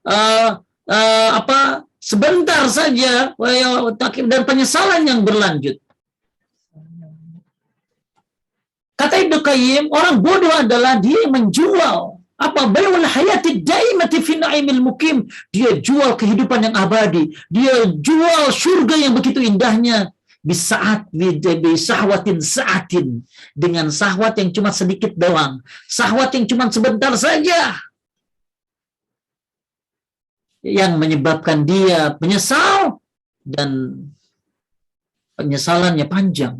sebentar saja dan penyesalan yang berlanjut. Kata Ibnu Qayyim, orang bodoh adalah dia yang menjual bai'ul hayatid daimati fin na'imil mukim. Dia jual kehidupan yang abadi, dia jual surga yang begitu indahnya bisahwatin sa'atin, dengan sahwat yang cuma sedikit doang, sahwat yang cuma sebentar saja, yang menyebabkan dia menyesal dan penyesalannya panjang.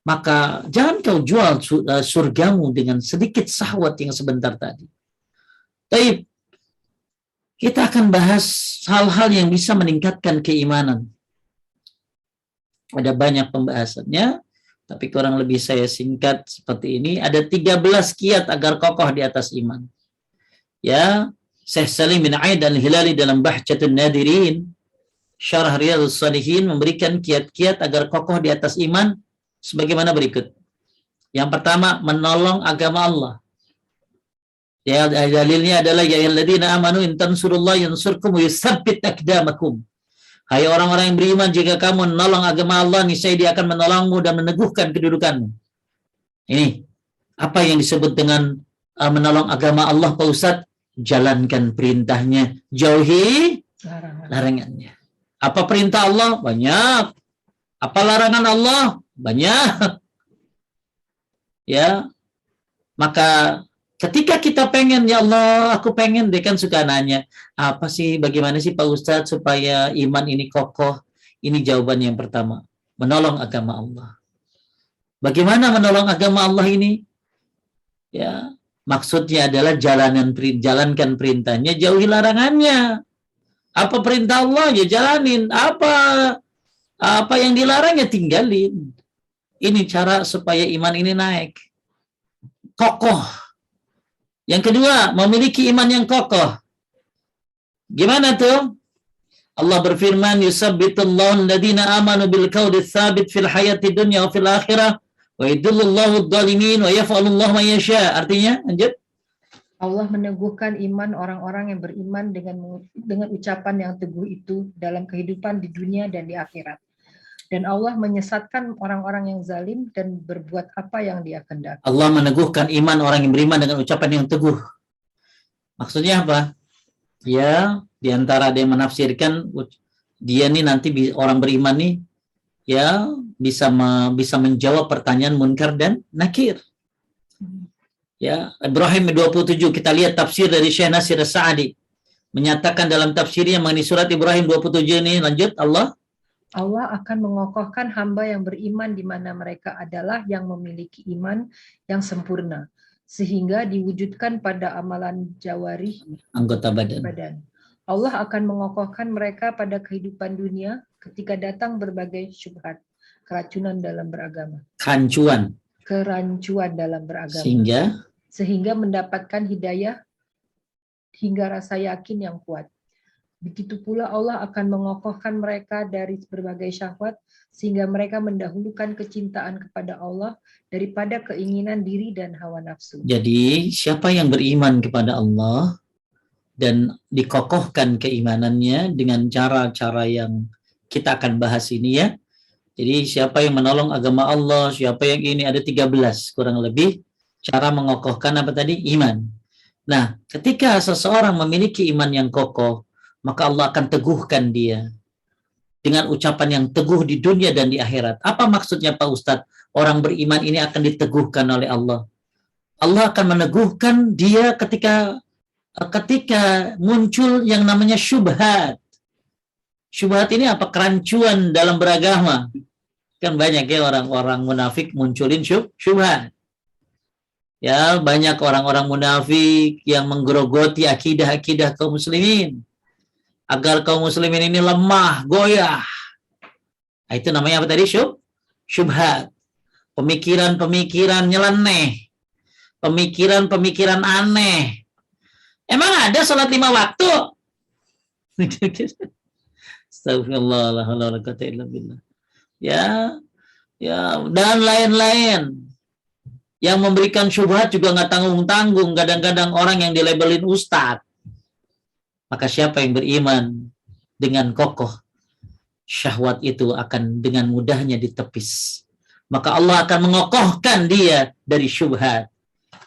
Maka jangan kau jual surgamu dengan sedikit sahwat yang sebentar tadi. Baik, kita akan bahas hal-hal yang bisa meningkatkan keimanan. Ada banyak pembahasannya, tapi kurang lebih saya singkat seperti ini. Ada 13 kiat agar kokoh di atas iman. Ya, Syekh Salim bin Aid al-Hilali dalam Bahjatun Nadirin, Syarah Riyadhus Shalihin memberikan kiat-kiat agar kokoh di atas iman sebagaimana berikut. Yang pertama, menolong agama Allah. Ya, dalilnya adalah ya ayyuhalladzina amanu in tansurullaha yansurkum wa yutsabbit aqdamakum. Hai orang-orang yang beriman, jika kamu menolong agama Allah, niscaya Dia akan menolongmu dan meneguhkan kedudukanmu. Ini apa yang disebut dengan menolong agama Allah, Pak Ustadz? Jalankan perintahnya, jauhi larangannya. Apa perintah Allah? Banyak. Apa larangan Allah? Banyak. Ya, maka ketika kita pengen, ya Allah, aku pengen, dia kan suka nanya, apa sih, bagaimana sih Pak Ustadz supaya iman ini kokoh? Ini jawaban yang pertama, menolong agama Allah. Bagaimana menolong agama Allah ini? Ya, maksudnya adalah jalankan perintahnya, jauhi larangannya. Apa perintah Allah, ya jalanin. Apa yang dilarang, ya tinggalin. Ini cara supaya iman ini naik, kokoh. Yang kedua, memiliki iman yang kokoh. Gimana tuh? Allah berfirman, yusabbitullahu alladhina amanu bil qawli tsabit fil hayati dunya wa fil akhirah wa yudhillullahu adh-dhalimin wa yaf'alullahu ma yasha. Artinya, lanjut. Allah meneguhkan iman orang-orang yang beriman dengan ucapan yang teguh itu dalam kehidupan di dunia dan di akhirat. Dan Allah menyesatkan orang-orang yang zalim dan berbuat apa yang Dia kehendaki. Allah meneguhkan iman orang yang beriman dengan ucapan yang teguh. Maksudnya apa? Ya, diantara dia menafsirkan, dia nih nanti orang beriman nih, ya bisa menjawab pertanyaan munkar dan nakir. Ya, Ibrahim 27, kita lihat tafsir dari Syekh Nasir As-Sa'di menyatakan dalam tafsirnya mengenai surat Ibrahim 27 ini, lanjut, Allah akan mengokohkan hamba yang beriman di mana mereka adalah yang memiliki iman yang sempurna, sehingga diwujudkan pada amalan jawarih, anggota badan. Allah akan mengokohkan mereka pada kehidupan dunia ketika datang berbagai syubhat, keracunan dalam beragama. Kerancuan dalam beragama. Sehingga mendapatkan hidayah hingga rasa yakin yang kuat. Begitu pula Allah akan mengokohkan mereka dari berbagai syahwat sehingga mereka mendahulukan kecintaan kepada Allah daripada keinginan diri dan hawa nafsu. Jadi siapa yang beriman kepada Allah dan dikokohkan keimanannya dengan cara-cara yang kita akan bahas ini ya. Jadi siapa yang menolong agama Allah, siapa yang ini, ada 13 kurang lebih cara mengokohkan apa tadi? Iman. Nah, ketika seseorang memiliki iman yang kokoh, maka Allah akan teguhkan dia dengan ucapan yang teguh di dunia dan di akhirat. Apa maksudnya Pak Ustadz? Orang beriman ini akan diteguhkan oleh Allah. Allah akan meneguhkan dia ketika muncul yang namanya syubhat. Syubhat ini apa? Kerancuan dalam beragama. Kan banyak ya orang-orang munafik munculin syubhat. Ya, banyak orang-orang munafik yang menggerogoti akidah-akidah kaum muslimin agar kaum muslimin ini lemah, goyah. Nah, itu namanya apa tadi? Syubhat. Pemikiran-pemikiran nyeleneh. Pemikiran-pemikiran aneh. Emang ada salat 5 waktu? Astagfirullah, la haula wala quwwata illa billah. Ya, dan lain-lain. Yang memberikan syubhat juga nggak tanggung-tanggung. Kadang-kadang orang yang dilabelin ustadz. Maka siapa yang beriman dengan kokoh, syahwat itu akan dengan mudahnya ditepis. Maka Allah akan mengokohkan dia dari syubhat.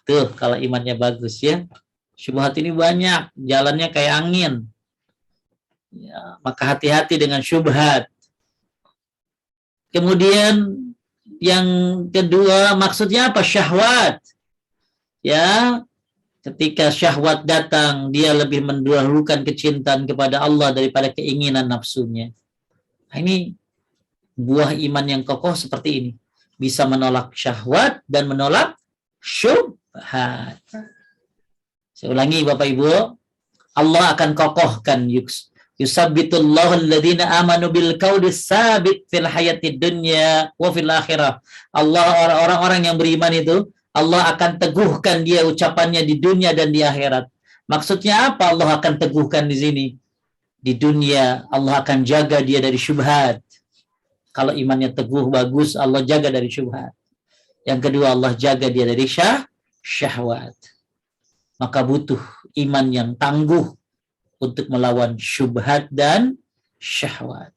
Tuh, kalau imannya bagus ya. Syubhat ini banyak, jalannya kayak angin. Ya, maka hati-hati dengan syubhat. Kemudian yang kedua, maksudnya apa? Syahwat. Ya, ketika syahwat datang, dia lebih mendahulukan kecintaan kepada Allah daripada keinginan nafsunya. Nah, ini buah iman yang kokoh seperti ini. Bisa menolak syahwat dan menolak syubhat. Saya ulangi Bapak Ibu, Allah akan kokohkan yusabbitullahu alladhina amanu bil qawli sabit fil hayatid dunya wa fil akhirah. Allah, orang-orang yang beriman itu Allah akan teguhkan dia ucapannya di dunia dan di akhirat. Maksudnya apa Allah akan teguhkan di sini? Di dunia Allah akan jaga dia dari syubhat. Kalau imannya teguh bagus, Allah jaga dari syubhat. Yang kedua, Allah jaga dia dari syahwat. Maka butuh iman yang tangguh untuk melawan syubhat dan syahwat.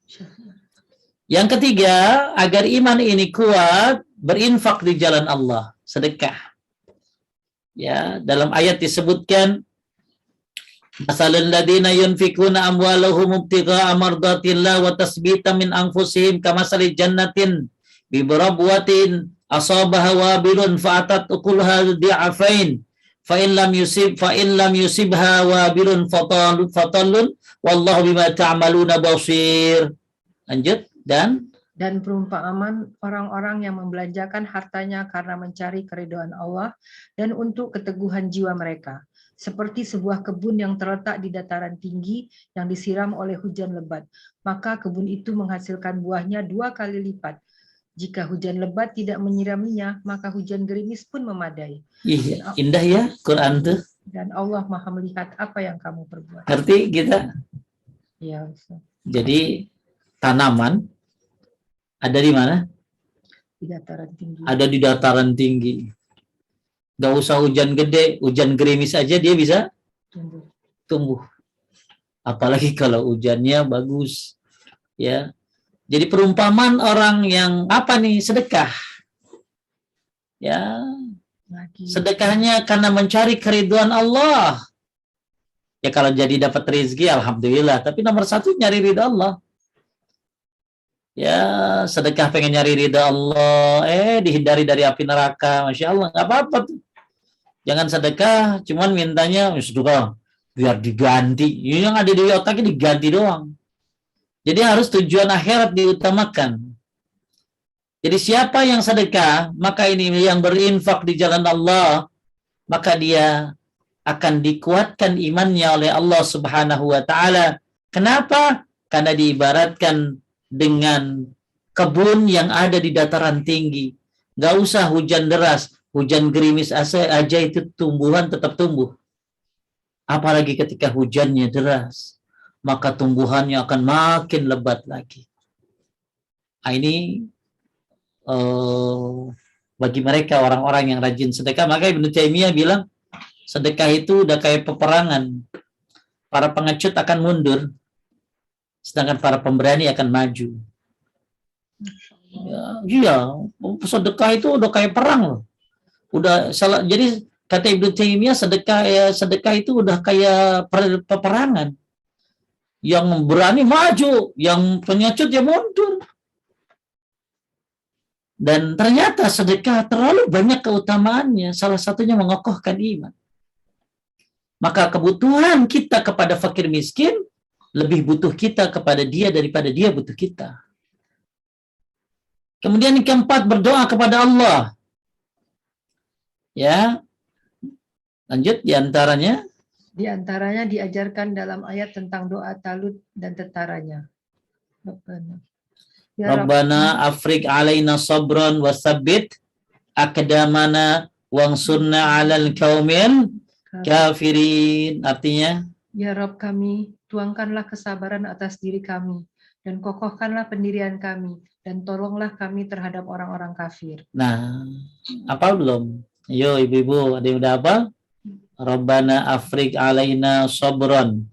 Yang ketiga, agar iman ini kuat, berinfak di jalan Allah, sedekah. Ya, dalam ayat disebutkan masalul ladzina yunfikuna amwalahum ibtigha'a mardatillah wa tasbitan min anfusihim kamasali jannatin bi barabwatin asabaha wabilun fa'atat ukulha di'afain fa in lam yusibha wabilun fatallun wallahu bima ta'maluna basir. Lanjut. Dan perumpamaan orang-orang yang membelanjakan hartanya karena mencari keridhaan Allah dan untuk keteguhan jiwa mereka, seperti sebuah kebun yang terletak di dataran tinggi yang disiram oleh hujan lebat. Maka kebun itu menghasilkan buahnya 2 kali lipat. Jika hujan lebat tidak menyiraminya, maka hujan gerimis pun memadai. Iya, indah ya Quran tuh. Dan Allah Maha melihat apa yang kamu perbuat. Ngerti kita? Ya, Ustaz. Jadi tanaman ada di mana? Di dataran tinggi. Ada di dataran tinggi. Gak usah hujan gede, hujan gerimis aja dia bisa tumbuh. Apalagi kalau hujannya bagus. Ya. Jadi perumpamaan orang yang apa nih? Sedekah. Ya. Sedekahnya karena mencari keridhaan Allah. Ya kalau jadi dapat rezeki alhamdulillah, tapi nomor 1 nyari ridha Allah. Ya, sedekah pengen nyari ridha Allah, dihindari dari api neraka, masya Allah, nggak apa-apa tuh. Jangan sedekah, cuman mintanya sedekah biar diganti. Yang ada di otaknya diganti doang. Jadi harus tujuan akhirat diutamakan. Jadi siapa yang sedekah, maka ini yang berinfak di jalan Allah, maka dia akan dikuatkan imannya oleh Allah Subhanahu wa taala. Kenapa? Karena diibaratkan dengan kebun yang ada di dataran tinggi. Gak usah hujan deras, hujan gerimis aja itu tumbuhan tetap tumbuh. Apalagi ketika hujannya deras, maka tumbuhannya akan makin lebat lagi. Nah, ini bagi mereka orang-orang yang rajin sedekah, maka Ibnu Taimiyah bilang sedekah itu udah kayak peperangan. Para pengecut akan mundur, sedangkan para pemberani akan maju. Ya, iya, sedekah itu udah kayak perang loh. Udah salah. Jadi kata Ibnu Taimiyah sedekah itu udah kayak peperangan. Yang berani maju, yang pengecut ya mundur. Dan ternyata sedekah terlalu banyak keutamaannya. Salah satunya mengokohkan iman. Maka kebutuhan kita kepada fakir miskin lebih butuh kita kepada dia daripada dia butuh kita. Kemudian yang keempat, berdoa kepada Allah. Ya. Lanjut diantaranya. Di antaranya diajarkan dalam ayat tentang doa Talut dan tentaranya. Rabbana afrig alaina sabran wasabbit aqdamana wansurna 'alal qaumil kafirin. Artinya, ya Rabb kami, tuangkanlah kesabaran atas diri kami dan kokohkanlah pendirian kami dan tolonglah kami terhadap orang-orang kafir. Nah, apa belum? Ayo ibu-ibu, ada yang udah apa? Rabbana afrig alaina sabran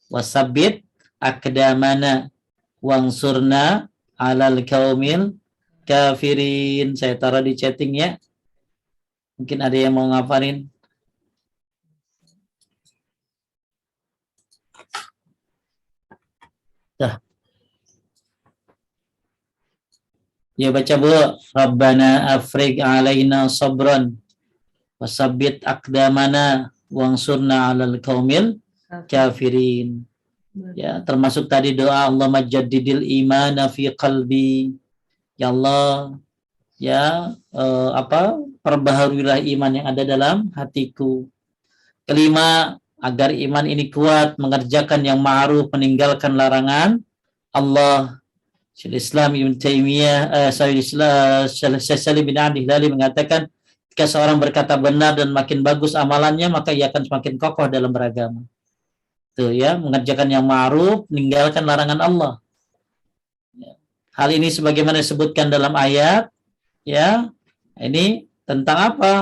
wasabbit aqdamana wansurna 'alal qaumil kafirin. Saya taruh di chatting ya. Mungkin ada yang mau ngafalin. Ya baca Bu. Rabbana afrig alaina sabran wasabbit aqdamana wansurna 'alal qaumil kafirin. Ya, termasuk tadi doa Allah majaddidil imana fi qalbi. Ya Allah, ya perbaharuilah iman yang ada dalam hatiku. Kelima, agar iman ini kuat, mengerjakan yang ma'ruf, meninggalkan larangan Allah. Syaikhul Islam Ibn Taimiyah, Syekh Salim bin Abdul Hilali mengatakan, jika seorang berkata benar dan makin bagus amalannya, maka ia akan semakin kokoh dalam beragama. Tuh ya, mengerjakan yang ma'ruf, meninggalkan larangan Allah. Hal ini sebagaimana disebutkan dalam ayat, ya, ini tentang apa?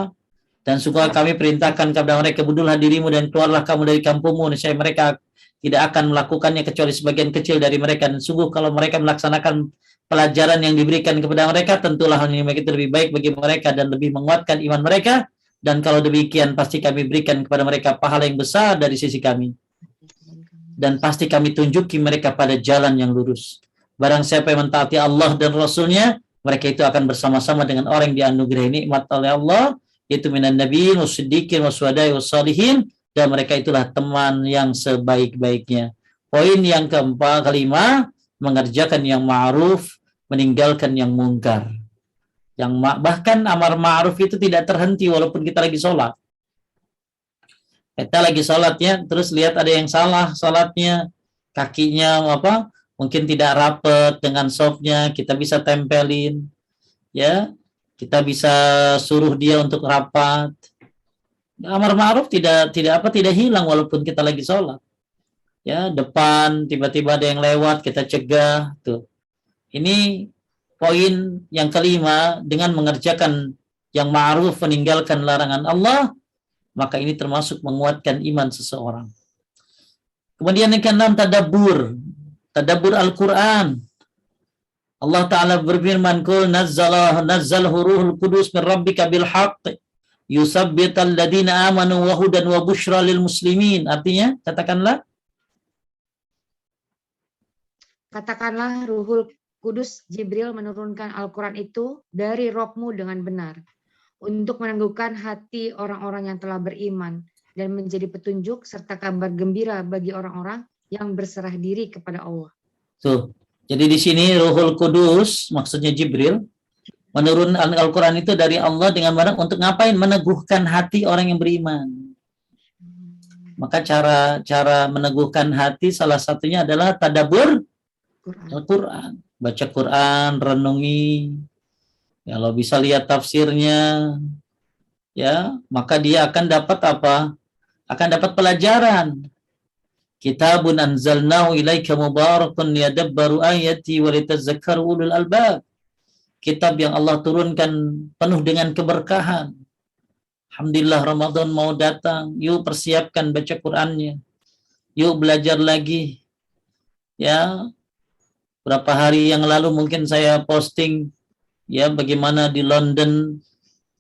Dan sungguh kami perintahkan kepada mereka, bunuhlah dirimu dan keluarlah kamu dari kampungmu, niscaya mereka tidak akan melakukannya kecuali sebagian kecil dari mereka. Dan sungguh kalau mereka melaksanakan pelajaran yang diberikan kepada mereka, tentulah hal ini itu lebih baik bagi mereka dan lebih menguatkan iman mereka. Dan kalau demikian, pasti kami berikan kepada mereka pahala yang besar dari sisi kami. Dan pasti kami tunjuki mereka pada jalan yang lurus. Barang siapa yang mentaati Allah dan Rasulnya, mereka itu akan bersama-sama dengan orang yang dianugerahi nikmat oleh Allah, yaitu minan nabiyyin wasiddiqin wasyuhada'i wassalihin, dan mereka itulah teman yang sebaik-baiknya. Poin yang kelima, mengerjakan yang ma'ruf, meninggalkan yang mungkar. Bahkan amar ma'ruf itu tidak terhenti walaupun kita lagi sholat. Kita lagi sholatnya, terus lihat ada yang salah sholatnya, kakinya mungkin tidak rapet dengan softnya, kita bisa tempelin, ya, kita bisa suruh dia untuk rapat. Amar ma'ruf tidak hilang walaupun kita lagi sholat. Ya, depan tiba-tiba ada yang lewat, kita cegah tuh. Ini poin yang kelima, dengan mengerjakan yang ma'ruf, meninggalkan larangan Allah, maka ini termasuk menguatkan iman seseorang. Kemudian yang keenam, tadabbur Al-Quran. Allah Ta'ala berfirman, Qul nazzalahu ruhul qudus min rabbika bil haqq yusabbital ladina amanu wa hudan wa busyra lil muslimin. Artinya, Katakanlah Ruhul Kudus Jibril menurunkan Al-Quran itu dari Rohmu dengan benar, untuk meneguhkan hati orang-orang yang telah beriman dan menjadi petunjuk serta kabar gembira bagi orang-orang yang berserah diri kepada Allah. Tuh. Jadi di sini Ruhul Kudus, maksudnya Jibril, menurunkan Al-Quran itu dari Allah dengan barang untuk ngapain? Meneguhkan hati orang yang beriman. Maka cara meneguhkan hati salah satunya adalah tadabbur Al-Quran. Baca Quran, renungi. Kalau bisa lihat tafsirnya, ya, maka dia akan dapat apa? Akan dapat pelajaran. Kitabun anzalnahu ilaika mubarakun liyadabbaru ayati wa litadzakkaru ulul albab. Kitab yang Allah turunkan penuh dengan keberkahan. Alhamdulillah Ramadan mau datang. Yuk persiapkan baca Qur'annya. Yuk belajar lagi. Ya, berapa hari yang lalu mungkin saya posting, ya, bagaimana di London,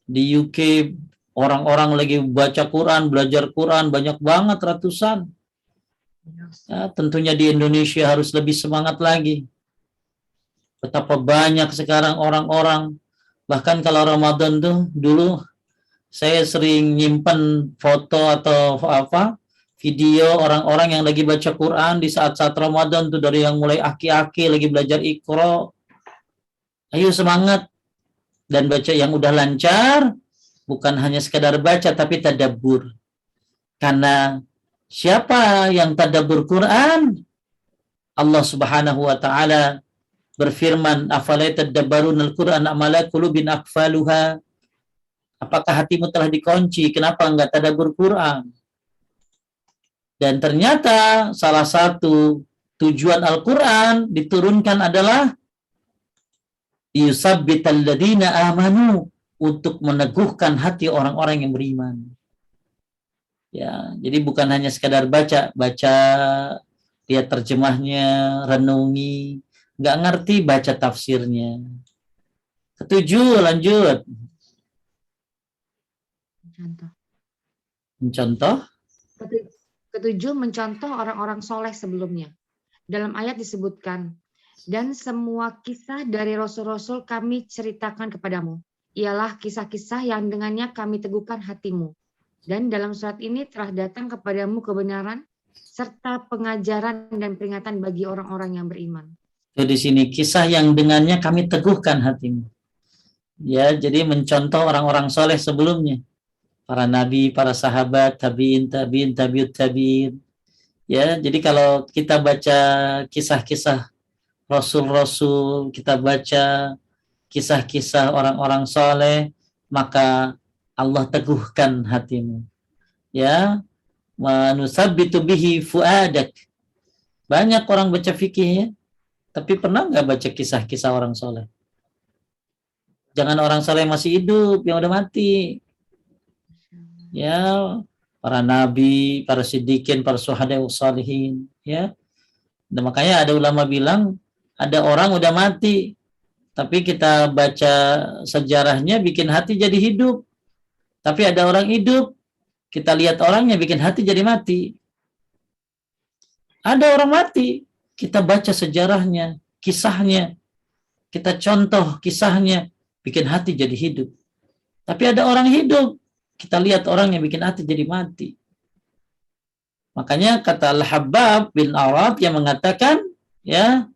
di UK, orang-orang lagi baca Quran, belajar Quran, banyak banget, ratusan. Ya, tentunya di Indonesia harus lebih semangat lagi. Betapa banyak sekarang orang-orang, bahkan kalau Ramadan tuh, dulu saya sering nyimpen foto atau video orang-orang yang lagi baca Quran di saat-saat Ramadan tuh, dari yang mulai aki-aki lagi belajar Iqra. Ayo semangat. Dan baca yang udah lancar, bukan hanya sekadar baca, tapi tadabbur. Karena siapa yang tadabbur Quran? Allah Subhanahu wa Ta'ala berfirman, afala tadabbaruna al-Quran am ala qulubin aqfaluha. Apakah hatimu telah dikunci? Kenapa enggak tadabbur Quran? Dan ternyata salah satu tujuan Al-Quran diturunkan adalah yusabbital ladina amanu, untuk meneguhkan hati orang-orang yang beriman. Ya, jadi bukan hanya sekadar baca, lihat terjemahnya, renungi, nggak ngerti baca tafsirnya. Ketujuh, lanjut. Mencontoh. Ketujuh, mencontoh orang-orang soleh sebelumnya. Dalam ayat disebutkan, dan semua kisah dari rasul-rasul kami ceritakan kepadamu. Ialah kisah-kisah yang dengannya kami teguhkan hatimu. Dan dalam surat ini telah datang kepadamu kebenaran serta pengajaran dan peringatan bagi orang-orang yang beriman. Di sini kisah yang dengannya kami teguhkan hatimu. Ya, jadi mencontoh orang-orang soleh sebelumnya. para nabi, para sahabat, tabiin, tabiut tabiin. Ya, jadi kalau kita baca kisah-kisah rasul-rasul, kita baca kisah-kisah orang-orang soleh, maka Allah teguhkan hatimu. Ya, manusabbitu bihi fuadak. Banyak orang baca fikih ya, tapi pernah nggak baca kisah-kisah orang soleh? Jangan orang soleh masih hidup, yang udah mati. Ya, para nabi, para siddiqin, para syuhada salihin, ya. Dan makanya ada ulama bilang ada orang udah mati, tapi kita baca sejarahnya bikin hati jadi hidup. Tapi ada orang hidup, kita lihat orangnya bikin hati jadi mati. Ada orang mati, kita baca sejarahnya, kisahnya, kita contoh kisahnya, bikin hati jadi hidup. Tapi ada orang hidup, kita lihat orang yang bikin hati jadi mati. Makanya kata Al-Habbab bin Arad yang mengatakan, ya,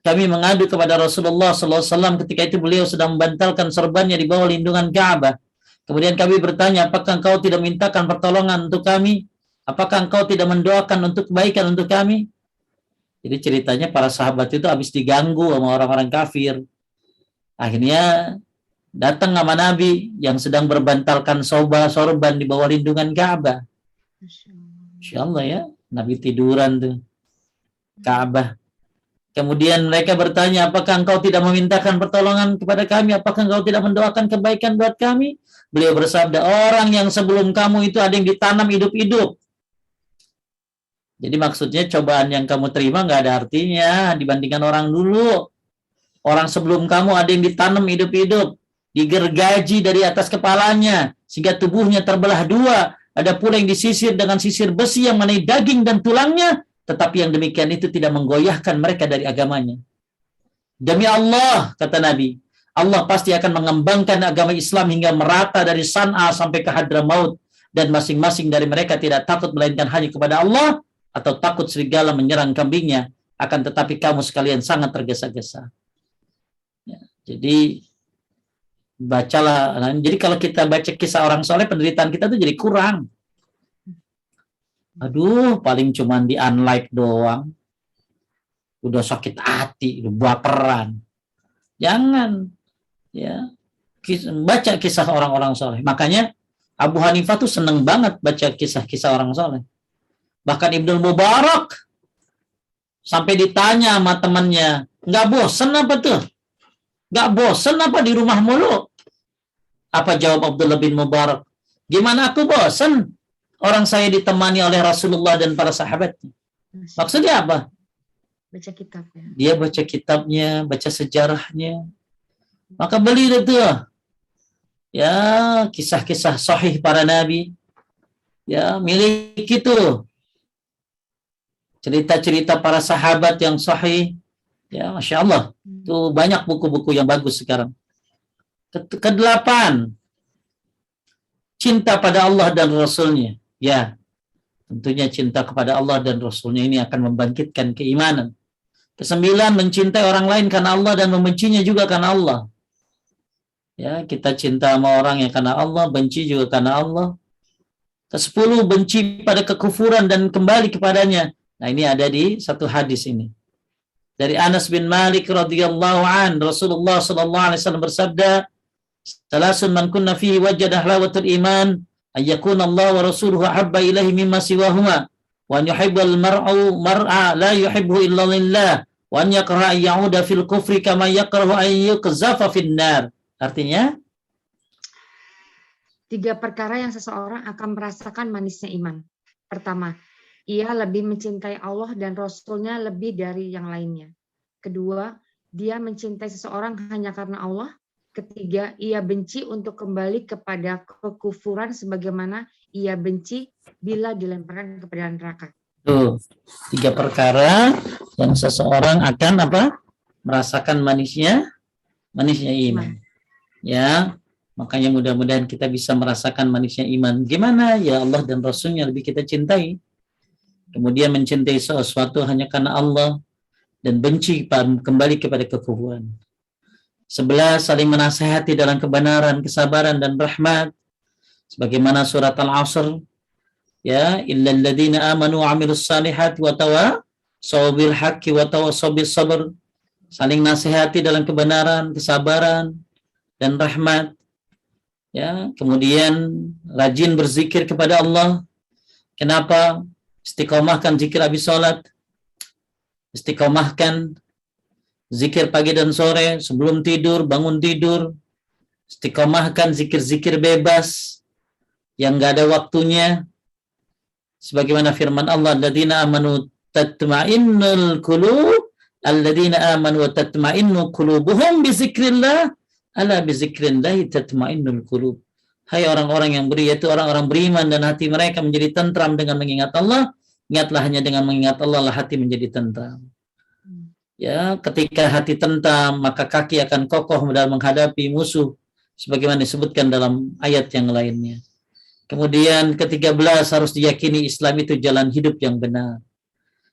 kami mengadu kepada Rasulullah SAW ketika itu beliau sedang membantalkan serbannya di bawah lindungan Ka'bah. Kemudian kami bertanya, apakah engkau tidak mintakan pertolongan untuk kami? Apakah engkau tidak mendoakan untuk kebaikan untuk kami? Jadi ceritanya para sahabat itu habis diganggu sama orang-orang kafir. Akhirnya datang sama Nabi yang sedang berbantalkan sorban di bawah lindungan Ka'bah. Insya Allah ya, Nabi tiduran tuh Ka'bah. Kemudian mereka bertanya, apakah engkau tidak memintakan pertolongan kepada kami? Apakah engkau tidak mendoakan kebaikan buat kami? Beliau bersabda, orang yang sebelum kamu itu ada yang ditanam hidup-hidup. Jadi maksudnya cobaan yang kamu terima nggak ada artinya dibandingkan orang dulu. Orang sebelum kamu ada yang ditanam hidup-hidup, digergaji dari atas kepalanya, sehingga tubuhnya terbelah dua. Ada pula yang disisir dengan sisir besi yang mengenai daging dan tulangnya, tetapi yang demikian itu tidak menggoyahkan mereka dari agamanya. Demi Allah, kata Nabi, Allah pasti akan mengembangkan agama Islam hingga merata dari San'a sampai ke Hadramaut, dan masing-masing dari mereka tidak takut melainkan hanya kepada Allah, atau takut serigala menyerang kambingnya, akan tetapi kamu sekalian sangat tergesa-gesa. Ya, jadi bacalah. Jadi kalau kita baca kisah orang soleh, penderitaan kita tuh jadi kurang. Aduh, paling cuman di unlike doang. Udah sakit hati, udah baperan. Jangan. Ya, baca kisah orang-orang soleh. Makanya Abu Hanifah tuh seneng banget baca kisah-kisah orang soleh. Bahkan Ibnu Mubarak sampai ditanya sama temannya, nggak bosen apa tuh? Nggak bosen apa di rumah mulu? Apa jawab Abdullah bin Mubarak? Gimana aku bosen? Orang saya ditemani oleh Rasulullah dan para sahabatnya. Maksudnya apa? Baca kitabnya. Dia baca kitabnya, baca sejarahnya. Maka beli itu. Ya, kisah-kisah sahih para nabi. Ya, miliki itu. Cerita-cerita para sahabat yang sahih. Ya, Masya Allah. Itu banyak buku-buku yang bagus sekarang. Kedelapan, cinta pada Allah dan Rasulnya. Ya, tentunya cinta kepada Allah dan Rasulnya ini akan membangkitkan keimanan. Kesembilan, mencintai orang lain karena Allah dan membencinya juga karena Allah. Ya, kita cinta sama orang yang karena Allah, benci juga karena Allah. Kesepuluh, benci pada kekufuran dan kembali kepadanya. Nah, ini ada di satu hadis ini. Dari Anas bin Malik radhiyallahu an, Rasulullah sallallahu alaihi wasallam bersabda, "Salasun man kunna fihi wajada halawatul iman, ayyakuna Allah wa rasuluhu ahabba ilaihi mimma siwahuma, wa an yuhibbal mar'a la yuhibbu illa lillah, wa an yakraha an ya'uda fil kufri kama yakrahu an yuqzafa fin nar." Artinya, 3 perkara yang seseorang akan merasakan manisnya iman. Pertama, ia lebih mencintai Allah dan Rasul-Nya lebih dari yang lainnya. Kedua, dia mencintai seseorang hanya karena Allah. Ketiga, ia benci untuk kembali kepada kekufuran sebagaimana ia benci bila dilemparkan kepada neraka. tuh 3 perkara yang seseorang akan merasakan manisnya iman. Ya, makanya mudah-mudahan kita bisa merasakan manisnya iman. Gimana? Ya Allah dan Rasulnya lebih kita cintai. Kemudian mencintai sesuatu hanya karena Allah dan benci kembali kepada kekufuran. 11, saling menasihati dalam kebenaran, kesabaran dan rahmat. Sebagaimana surat Al-Asr, ya, illal ladzina amanu wa amilus salihati wa tawassaw bil haqqi wa tawassaw bis sabr. Saling nasihati dalam kebenaran, kesabaran, dan rahmat. Ya, kemudian rajin berzikir kepada Allah. Kenapa? Istiqomahkan zikir habis sholat. Istiqomahkan zikir pagi dan sore, sebelum tidur, bangun tidur. Istiqomahkan zikir-zikir bebas yang nggak ada waktunya. Sebagaimana firman Allah, alladzina amanu tatma'innul qulub, alladzina amanu wa tatma'innu qulubuhum bi zikrillah, ala bi zikrillah tatma'innul qulub. Hai orang-orang yang yaitu orang-orang beriman dan hati mereka menjadi tentram dengan mengingat Allah. Ingatlah hanya dengan mengingat Allah lah hati menjadi tentram. Ya, ketika hati tentram, maka kaki akan kokoh dalam menghadapi musuh, sebagaimana disebutkan dalam ayat yang lainnya. Kemudian ke-13 harus diyakini Islam itu jalan hidup yang benar.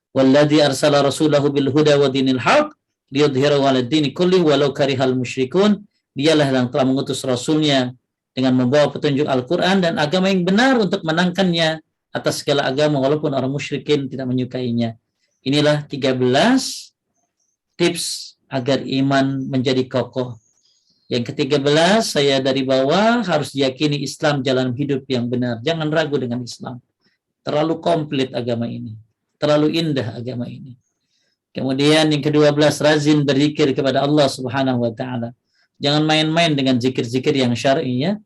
Walladzi arsala rasulahu bil huda wa dinil haq liyudhhirahu 'alad dini kulli walau karihal musyrikun. Dialah yang telah mengutus rasulnya dengan membawa petunjuk Al-Qur'an dan agama yang benar untuk menangkannya atas segala agama walaupun orang musyrikin tidak menyukainya. Inilah 13 tips agar iman menjadi kokoh. Yang ke-13 saya dari bawah, harus diyakini Islam jalan hidup yang benar. Jangan ragu dengan Islam. Terlalu komplit agama ini. Terlalu indah agama ini. Kemudian yang ke-12, rajin berzikir kepada Allah Subhanahu wa taala. Jangan main-main dengan zikir-zikir yang syar'i ya.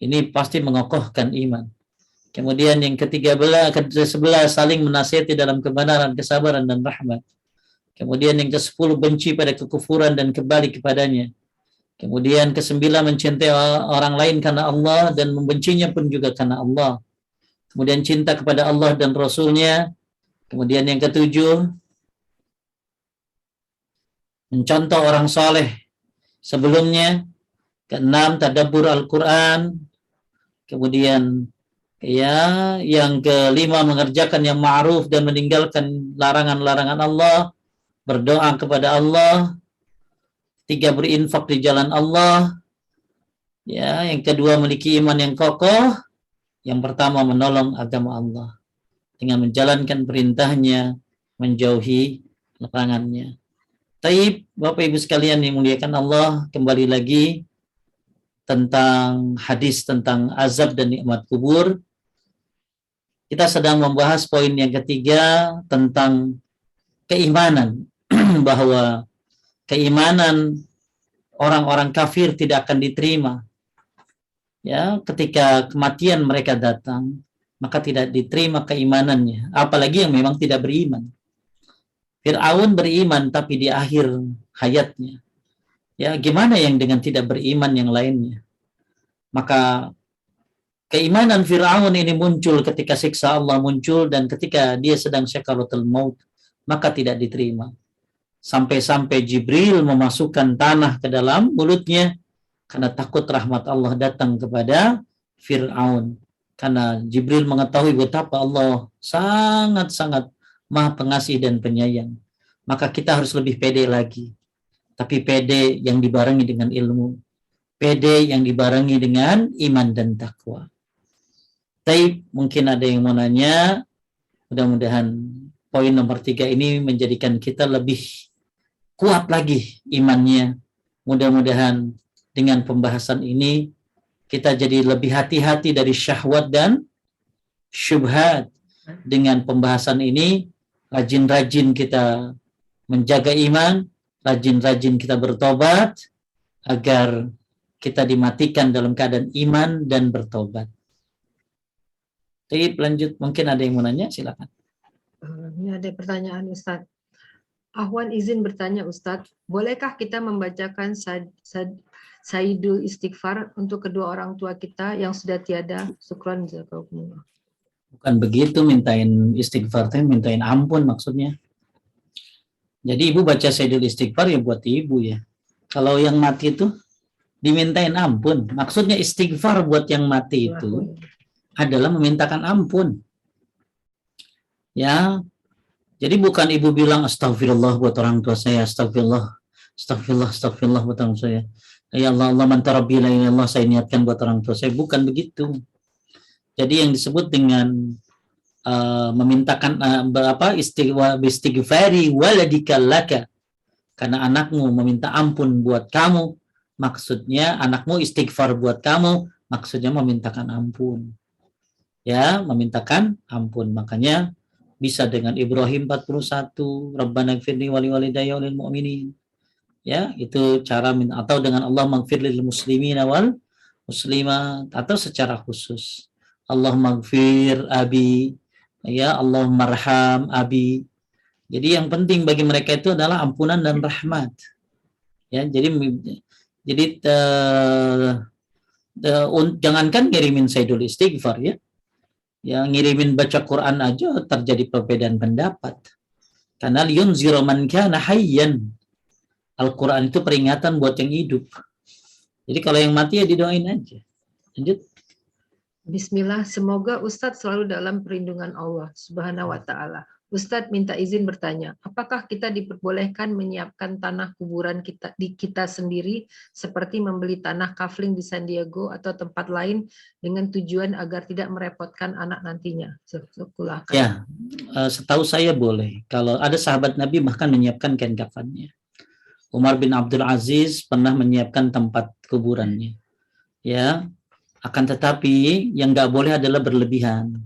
Ini pasti mengokohkan iman. Kemudian yang ke-11 saling menasihati dalam kebenaran, kesabaran dan rahmat. Kemudian yang ke-10 benci pada kekufuran dan kembali kepadanya. Kemudian ke-9 mencintai orang lain karena Allah dan membencinya pun juga karena Allah. Kemudian cinta kepada Allah dan Rasulnya. Kemudian yang ke-7 mencontoh orang soleh sebelumnya. Ke-6 tadabbur Al-Quran. Kemudian ya, yang ke-5 mengerjakan yang ma'ruf dan meninggalkan larangan-larangan Allah. Berdoa kepada Allah. 3 berinfak di jalan Allah. Ya, yang kedua memiliki iman yang kokoh. Yang pertama menolong agama Allah dengan menjalankan perintahnya, menjauhi larangannya. Taib, Bapak Ibu sekalian yang muliakan Allah, kembali lagi tentang hadis tentang azab dan nikmat kubur. Kita sedang membahas poin yang ketiga tentang keimanan bahwa keimanan orang-orang kafir tidak akan diterima. Ya, ketika kematian mereka datang, maka tidak diterima keimanannya, apalagi yang memang tidak beriman. Fir'aun beriman tapi di akhir hayatnya. Ya, gimana yang dengan tidak beriman yang lainnya? Maka keimanan Fir'aun ini muncul ketika siksa Allah muncul dan ketika dia sedang syakaratul maut, maka tidak diterima. Sampai-sampai Jibril memasukkan tanah ke dalam mulutnya karena takut rahmat Allah datang kepada Fir'aun. Karena Jibril mengetahui betapa Allah sangat-sangat Maha Pengasih dan Penyayang. Maka kita harus lebih pede lagi. Tapi pede yang dibarengi dengan ilmu. Pede yang dibarengi dengan iman dan takwa. Taib, mungkin ada yang mau nanya. Mudah-mudahan poin nomor 3 ini menjadikan kita lebih kuat lagi imannya. Mudah-mudahan dengan pembahasan ini kita jadi lebih hati-hati dari syahwat dan syubhat. Dengan pembahasan ini rajin-rajin kita menjaga iman, rajin-rajin kita bertobat agar kita dimatikan dalam keadaan iman dan bertobat. Jadi lanjut, mungkin ada yang mau nanya, silakan. Ini ada pertanyaan Ustadz. Ahwan izin bertanya Ustadz, bolehkah kita membacakan Sayyidul Istighfar untuk kedua orang tua kita yang sudah tiada? Syukran jazakumullah. Bukan begitu mintain istighfar, mintain ampun maksudnya. Jadi ibu baca Sayyidul Istighfar ya buat ibu ya. Kalau yang mati itu dimintain ampun. Maksudnya istighfar buat yang mati itu adalah memintakan ampun. Ya. Jadi bukan ibu bilang astagfirullah buat orang tua saya, astagfirullah buat orang tua saya. Ya Allah, Allah man tarabbi la ilaha illallah, saya niatkan buat orang tua saya. Bukan begitu. Jadi yang disebut dengan memintakan istighfari waladika laka, karena anakmu meminta ampun buat kamu, maksudnya anakmu istighfar buat kamu, maksudnya memintakan ampun. Ya, memintakan ampun. Makanya bisa dengan Ibrahim 41, Rabbana gfirli wali walidayya walil mu'minin. Ya, itu cara atau dengan Allah maghfirlil muslimina wal muslimat, atau secara khusus Allah maghfir abi, ya Allah marham abi. Jadi yang penting bagi mereka itu adalah ampunan dan rahmat. Ya, jadi jangankan ngirimin sayyidul istighfar ya. Yang ngirimin baca Quran aja terjadi perbedaan pendapat. Karena liyunzira man kana hayyan. Al-Quran itu peringatan buat yang hidup. Jadi kalau yang mati ya didoain aja. Lanjut. Bismillah, semoga Ustadz selalu dalam perlindungan Allah Subhanahu wa Ta'ala. Ustadz minta izin bertanya, apakah kita diperbolehkan menyiapkan tanah kuburan kita sendiri seperti membeli tanah kafling di San Diego atau tempat lain dengan tujuan agar tidak merepotkan anak nantinya? Ya, setahu saya boleh. Kalau ada sahabat Nabi bahkan menyiapkan kain kafannya. Umar bin Abdul Aziz pernah menyiapkan tempat kuburannya. Ya, akan tetapi yang nggak boleh adalah berlebihan.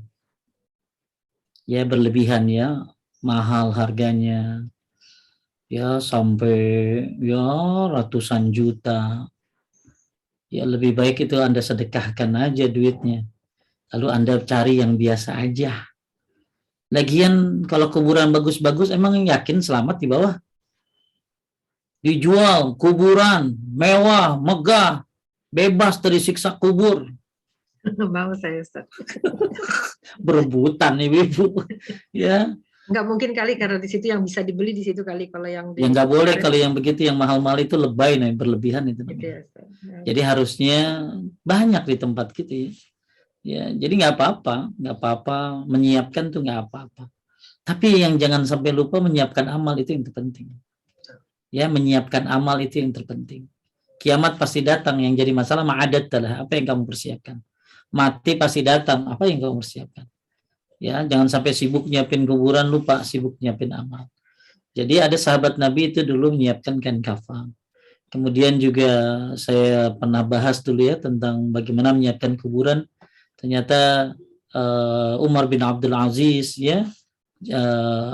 Ya, berlebihan ya, mahal harganya. Ya, sampai ya ratusan juta. Ya, lebih baik itu Anda sedekahkan aja duitnya. Lalu Anda cari yang biasa aja. Lagian kalau kuburan bagus-bagus emang yakin selamat di bawah? Dijual kuburan mewah, megah, bebas dari siksa kubur. Mau saya Ustaz. Berebutan ibu-ibu. Ya. Nggak mungkin kali karena di situ yang bisa dibeli di situ kali, kalau yang Ya nggak boleh kalau yang begitu, yang mahal-mahal itu lebay nih, berlebihan itu. Gitu ya, jadi harusnya banyak di tempat gitu ya. Ya, jadi nggak apa-apa menyiapkan tuh nggak apa-apa. Tapi yang jangan sampai lupa menyiapkan amal, itu yang terpenting. Ya, menyiapkan amal itu yang terpenting. Kiamat pasti datang, yang jadi masalah ma'adat adalah apa yang kamu persiapkan. Mati pasti datang, apa yang kamu persiapkan. Ya, jangan sampai sibuk nyiapin kuburan, lupa sibuk nyiapin amal. Jadi ada sahabat Nabi itu dulu menyiapkan kain kafan. Kemudian juga saya pernah bahas dulu ya tentang bagaimana menyiapkan kuburan. Ternyata Umar bin Abdul Aziz ya,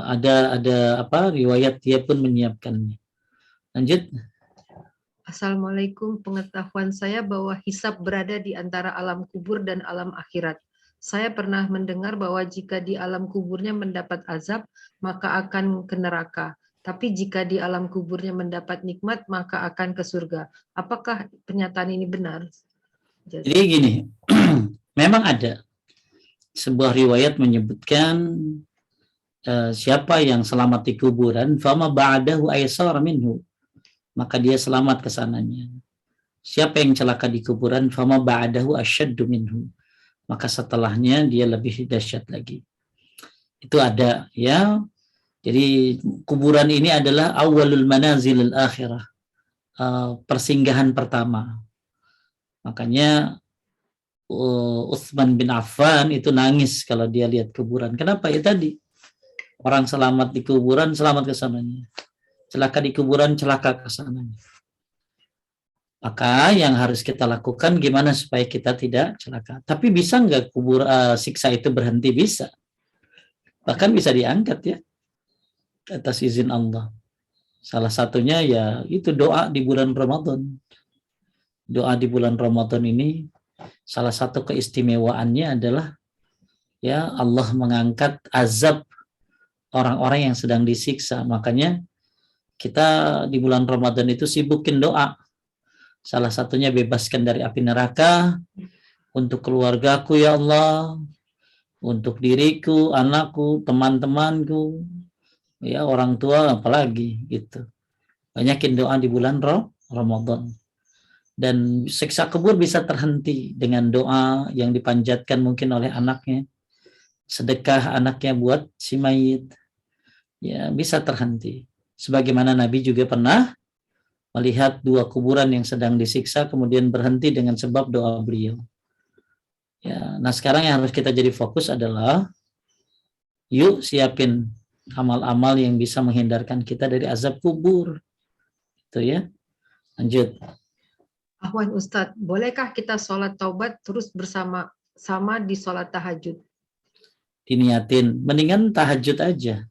ada riwayat dia pun menyiapkannya. Lanjut. Assalamualaikum, pengetahuan saya bahwa hisab berada di antara alam kubur dan alam akhirat. Saya pernah mendengar bahwa jika di alam kuburnya mendapat azab, maka akan ke neraka. Tapi jika di alam kuburnya mendapat nikmat, maka akan ke surga. Apakah pernyataan ini benar? Jadi gini, memang ada sebuah riwayat menyebutkan siapa yang selamat di kuburan, fama ba'dahu aysara minhu, maka dia selamat kesananya. Siapa yang celaka di kuburan, fama ba'dahu asyaddu minhu, maka setelahnya dia lebih dahsyat lagi. Itu ada ya. Jadi kuburan ini adalah awalul manazilil akhirah, persinggahan pertama. Makanya Utsman bin Affan itu nangis kalau dia lihat kuburan. Kenapa? Ya tadi, orang selamat di kuburan selamat kesananya, celaka di kuburan celaka kesananya. Maka yang harus kita lakukan gimana supaya kita tidak celaka. Tapi bisa nggak siksa itu berhenti? Bisa. Bahkan bisa diangkat ya, atas izin Allah. Salah satunya ya itu doa di bulan Ramadan. Doa di bulan Ramadan ini salah satu keistimewaannya adalah ya Allah mengangkat azab orang-orang yang sedang disiksa. Makanya kita di bulan Ramadan itu sibukin doa. Salah satunya bebaskan dari api neraka untuk keluargaku ya Allah, untuk diriku, anakku, teman-temanku, ya orang tua apalagi gitu. Banyakin doa di bulan Ramadan. Dan siksa kubur bisa terhenti dengan doa yang dipanjatkan mungkin oleh anaknya, sedekah anaknya buat si mayit, ya bisa terhenti. Sebagaimana Nabi juga pernah melihat 2 kuburan yang sedang disiksa kemudian berhenti dengan sebab doa beliau. Ya, nah sekarang yang harus kita jadi fokus adalah yuk siapin amal-amal yang bisa menghindarkan kita dari azab kubur. Itu ya. Lanjut. Ahwan Ustadz, bolehkah kita sholat taubat terus bersama-sama di sholat tahajud? Diniatin. Mendingan tahajud aja.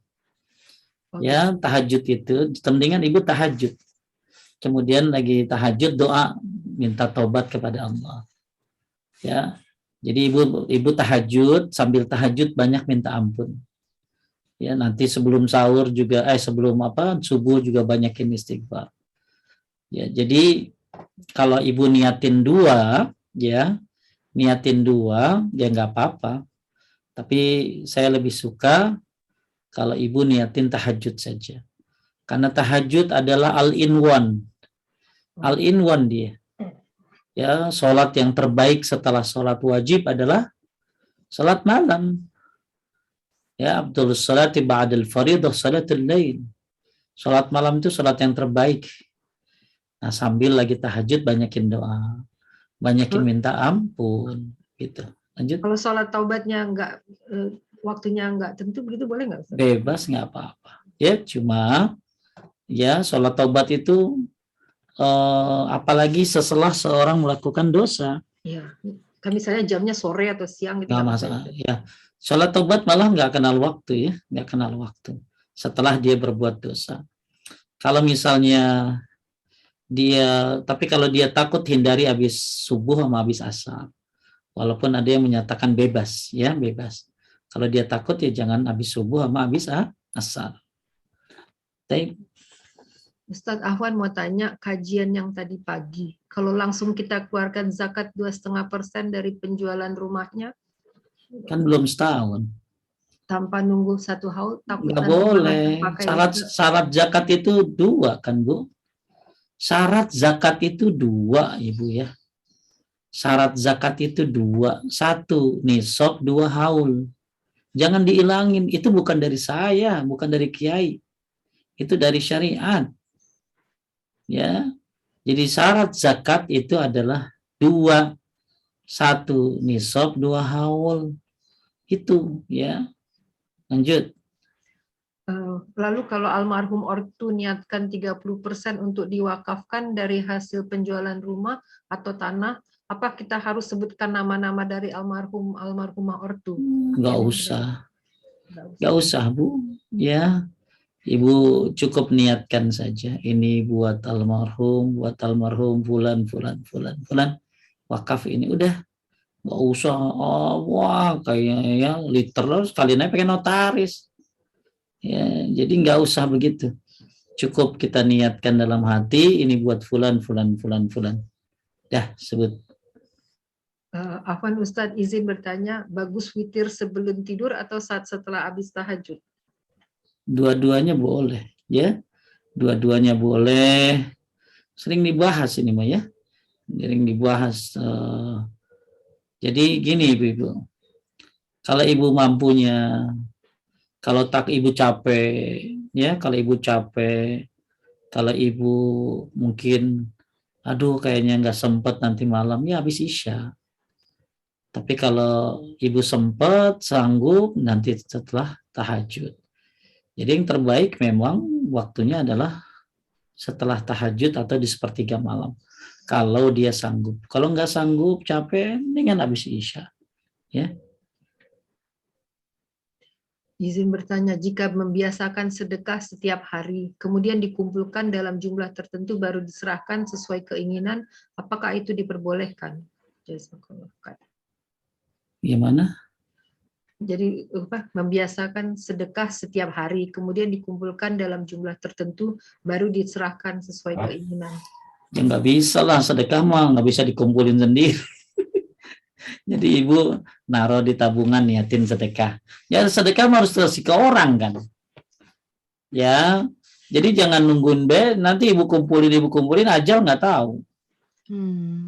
Ya, tahajud itu mendingan ibu tahajud. Kemudian lagi tahajud doa minta taubat kepada Allah. Ya. Jadi ibu tahajud, sambil tahajud banyak minta ampun. Ya, nanti sebelum sahur juga sebelum subuh juga banyakin istighfar. Ya, jadi kalau ibu niatin dua ya nggak apa-apa. Tapi saya lebih suka kalau ibu niatin tahajud saja. Karena tahajud adalah all-in-one. All-in-one dia. Ya, sholat yang terbaik setelah sholat wajib adalah sholat malam. Ya, Abdul sholati ba'dal faridah sholatul lail. Sholat malam itu sholat yang terbaik. Nah, sambil lagi tahajud banyakin doa. Banyakin minta ampun. Gitu. Lanjut. Kalau sholat taubatnya waktunya nggak tentu begitu boleh nggak? Bebas, nggak apa-apa. Ya, cuma ya sholat taubat itu apalagi setelah seorang melakukan dosa. Iya, kan misalnya jamnya sore atau siang gitu. Nggak masalah. Ya, sholat taubat malah nggak kenal waktu ya, nggak kenal waktu. Setelah dia berbuat dosa. Kalau misalnya tapi kalau dia takut hindari habis subuh sama habis asar. Walaupun ada yang menyatakan bebas, ya bebas. Kalau dia takut ya jangan habis subuh sama habis asar. Baik. Ustadz Ahwan mau tanya kajian yang tadi pagi. Kalau langsung kita keluarkan zakat 2,5% dari penjualan rumahnya, kan belum setahun. Tanpa nunggu 1 haul, takut nggak boleh. Syarat zakat itu 2 kan Bu? Syarat zakat itu 2 Ibu ya. Syarat zakat itu 2. 1 nisab, 2 haul. Jangan dihilangin. Itu bukan dari saya, bukan dari kiai. Itu dari syariat. Ya. Jadi syarat zakat itu adalah 2. 1 nisab, 2 haul. Itu ya. Lanjut. Lalu kalau almarhum ortu niatkan 30% untuk diwakafkan dari hasil penjualan rumah atau tanah, apa kita harus sebutkan nama-nama dari almarhumah ortu? Nggak usah Bu. Ya. Ibu cukup niatkan saja. Ini buat almarhum fulan. Wakaf ini udah. Nggak usah, wah kayaknya literal sekali naik pakai notaris. Ya, jadi nggak usah begitu. Cukup kita niatkan dalam hati, ini buat fulan. Dah, sebut. Afwan Ustadz izin bertanya, bagus witir sebelum tidur atau saat setelah habis tahajud? Dua-duanya boleh, ya. Dua-duanya boleh. Sering dibahas ini mah ya. Sering dibahas. Jadi gini Ibu. Kalau Ibu mampunya, kalau tak Ibu capek, ya, kalau Ibu mungkin kayaknya nggak sempat nanti malam, ya habis Isya. Tapi kalau Ibu sempat, sanggup, nanti setelah tahajud. Jadi yang terbaik memang waktunya adalah setelah tahajud atau di sepertiga malam. Kalau dia sanggup. Kalau nggak sanggup, capek, dengan habis Isya. Ya. Izin bertanya, jika membiasakan sedekah setiap hari, kemudian dikumpulkan dalam jumlah tertentu baru diserahkan sesuai keinginan, apakah itu diperbolehkan? Gimana? Jadi membiasakan sedekah setiap hari, kemudian dikumpulkan dalam jumlah tertentu, baru diserahkan sesuai keinginan. Ya nggak bisa lah, sedekah mah nggak bisa dikumpulin sendiri. Jadi Ibu naruh di tabungan niatin sedekah. Ya sedekah harus terus ke orang kan. Ya, jadi jangan nungguin nanti Ibu kumpulin ajal nggak tahu.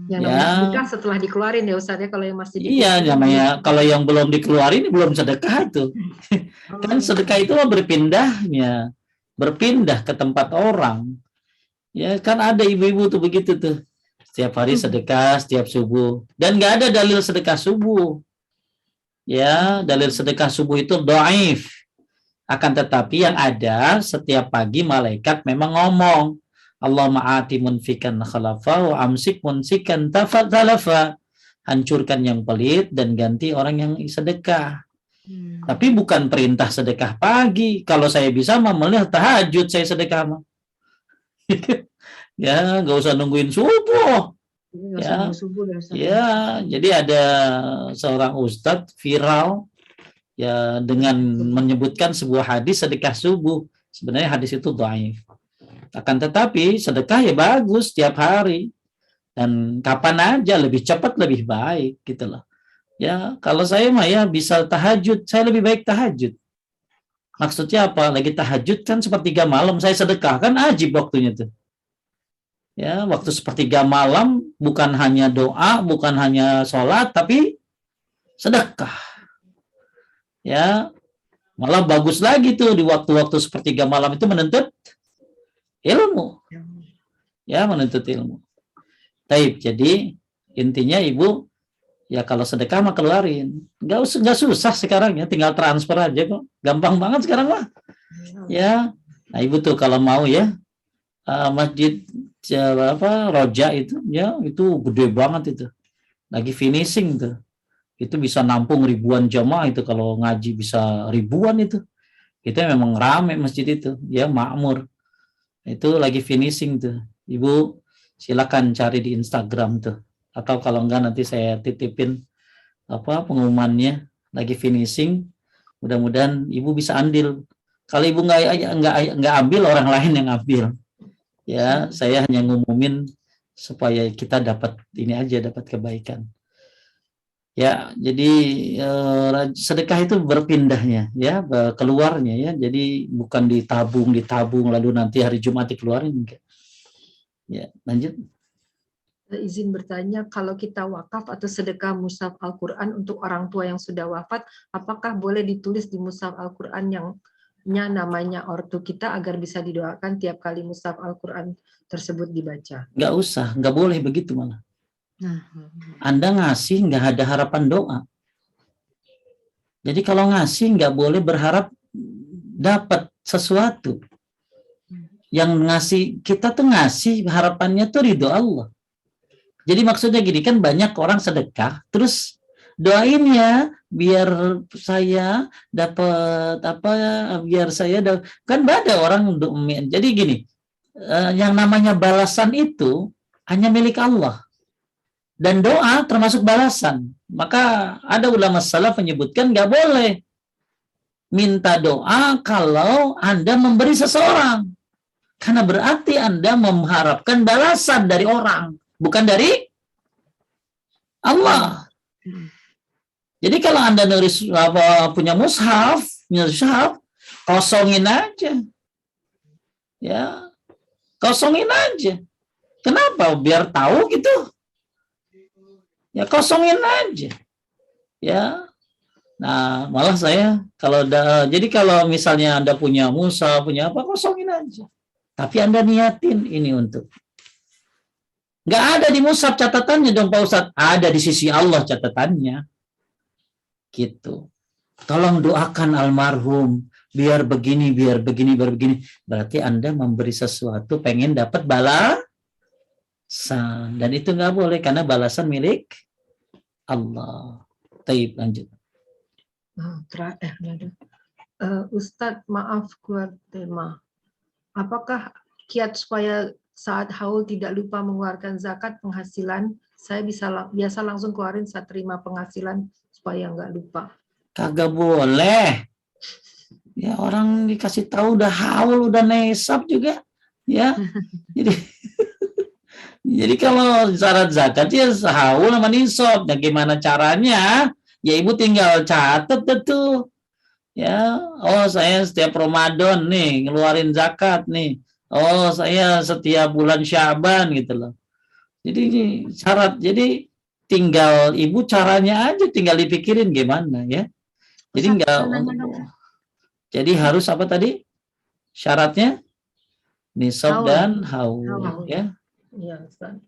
Yang namanya sedekah setelah dikeluarin ya Ustaz ya, kalau yang masih iya namanya kalau yang belum dikeluarin belum sedekah tuh. Kan sedekah itu berpindah ke tempat orang. Ya kan ada ibu-ibu tuh begitu tuh. Setiap hari sedekah, setiap subuh. Dan nggak ada dalil sedekah subuh. Ya, dalil sedekah subuh itu dhaif. Akan tetapi yang ada setiap pagi malaikat memang ngomong, Allahumma ati munfikan khalafa wa amsik munsikan talafa. Hancurkan yang pelit dan ganti orang yang sedekah. Tapi bukan perintah sedekah pagi. Kalau saya bisa melihat tahajud saya sedekah mah. Ya, nggak usah nungguin subuh. Ya, ya, jadi ada seorang ustadz viral ya dengan menyebutkan sebuah hadis sedekah subuh. Sebenarnya hadis itu dhaif. Akan tetapi sedekah ya bagus setiap hari dan kapan aja, lebih cepat lebih baik gitu loh. Ya, kalau saya mah ya bisa tahajud, saya lebih baik tahajud. Maksudnya apa? Lagi tahajud kan sepertiga malam saya sedekah, kan ajib waktunya tuh. Ya, waktu sepertiga malam bukan hanya doa, bukan hanya sholat, tapi sedekah. Ya, malah bagus lagi tuh di waktu-waktu sepertiga malam itu menuntut ilmu. Ya, menuntut ilmu. Taib. Jadi intinya ibu ya kalau sedekah mah keluarin. Nggak susah sekarang ya, tinggal transfer aja kok. Gampang banget sekarang mah. Ya. Nah, ibu tuh kalau mau ya masjid Roja itu ya itu gede banget itu. Lagi finishing tuh. Itu bisa nampung ribuan jamaah itu kalau ngaji bisa ribuan itu. Itu memang rame masjid itu, ya makmur. Itu lagi finishing tuh. Ibu silakan cari di Instagram tuh. Atau kalau enggak nanti saya titipin pengumumannya lagi finishing. Mudah-mudahan ibu bisa andil. Kalau ibu nggak ambil, orang lain yang ambil. Ya, saya hanya ngumumin supaya kita dapat ini aja, dapat kebaikan. Ya, jadi sedekah itu berpindahnya, ya, keluarnya ya. Jadi bukan ditabung lalu nanti hari Jumat dikeluarin. Ya, lanjut. Izin bertanya, kalau kita wakaf atau sedekah mushaf Al-Quran untuk orang tua yang sudah wafat, apakah boleh ditulis di mushaf Al-Quran yang namanya ortu kita agar bisa didoakan tiap kali mushaf Al-Quran tersebut dibaca? Nggak usah, nggak boleh begitu malah. Anda ngasih nggak ada harapan doa. Jadi kalau ngasih nggak boleh berharap dapat sesuatu. Yang ngasih, kita tuh ngasih harapannya tuh ridho Allah. Jadi maksudnya gini, kan banyak orang sedekah, terus doain ya biar saya dapat biar saya kan ada orang jadi gini, yang namanya balasan itu hanya milik Allah dan doa termasuk balasan. Maka ada ulama salaf menyebutkan nggak boleh minta doa kalau Anda memberi seseorang, karena berarti Anda mengharapkan balasan dari orang, bukan dari Allah. Jadi kalau Anda nulis punya mushaf, kosongin aja. Ya. Kosongin aja. Kenapa? Biar tahu gitu. Ya kosongin aja. Ya. Nah, malah saya jadi kalau misalnya Anda punya mushaf, punya apa, kosongin aja. Tapi Anda niatin ini untuk. Nggak ada di mushaf catatannya dong Pak Ustadz. Ada di sisi Allah catatannya. Gitu. Tolong doakan almarhum biar begini. Berarti Anda memberi sesuatu pengen dapat balasan, dan itu nggak boleh karena balasan milik Allah. Taib, lanjut. Ustadz, maaf keluar tema. Apakah kiat supaya saat haul tidak lupa mengeluarkan zakat penghasilan? Saya biasa langsung keluarin saat terima penghasilan supaya nggak lupa. Kagak boleh. Ya orang dikasih tahu udah haul, udah nesab juga. Ya. Jadi kalau syarat zakat ya haul sama nisab. Nah gimana caranya? Ya ibu tinggal catat tuh. Ya, oh saya setiap Ramadan nih ngeluarin zakat nih. Oh saya setiap bulan Syaban gitu loh. Jadi ini syarat. Jadi tinggal ibu caranya aja tinggal dipikirin gimana ya. Jadi jadi harus apa tadi? Syaratnya nisab dan haul ya. Iya, Ustaz.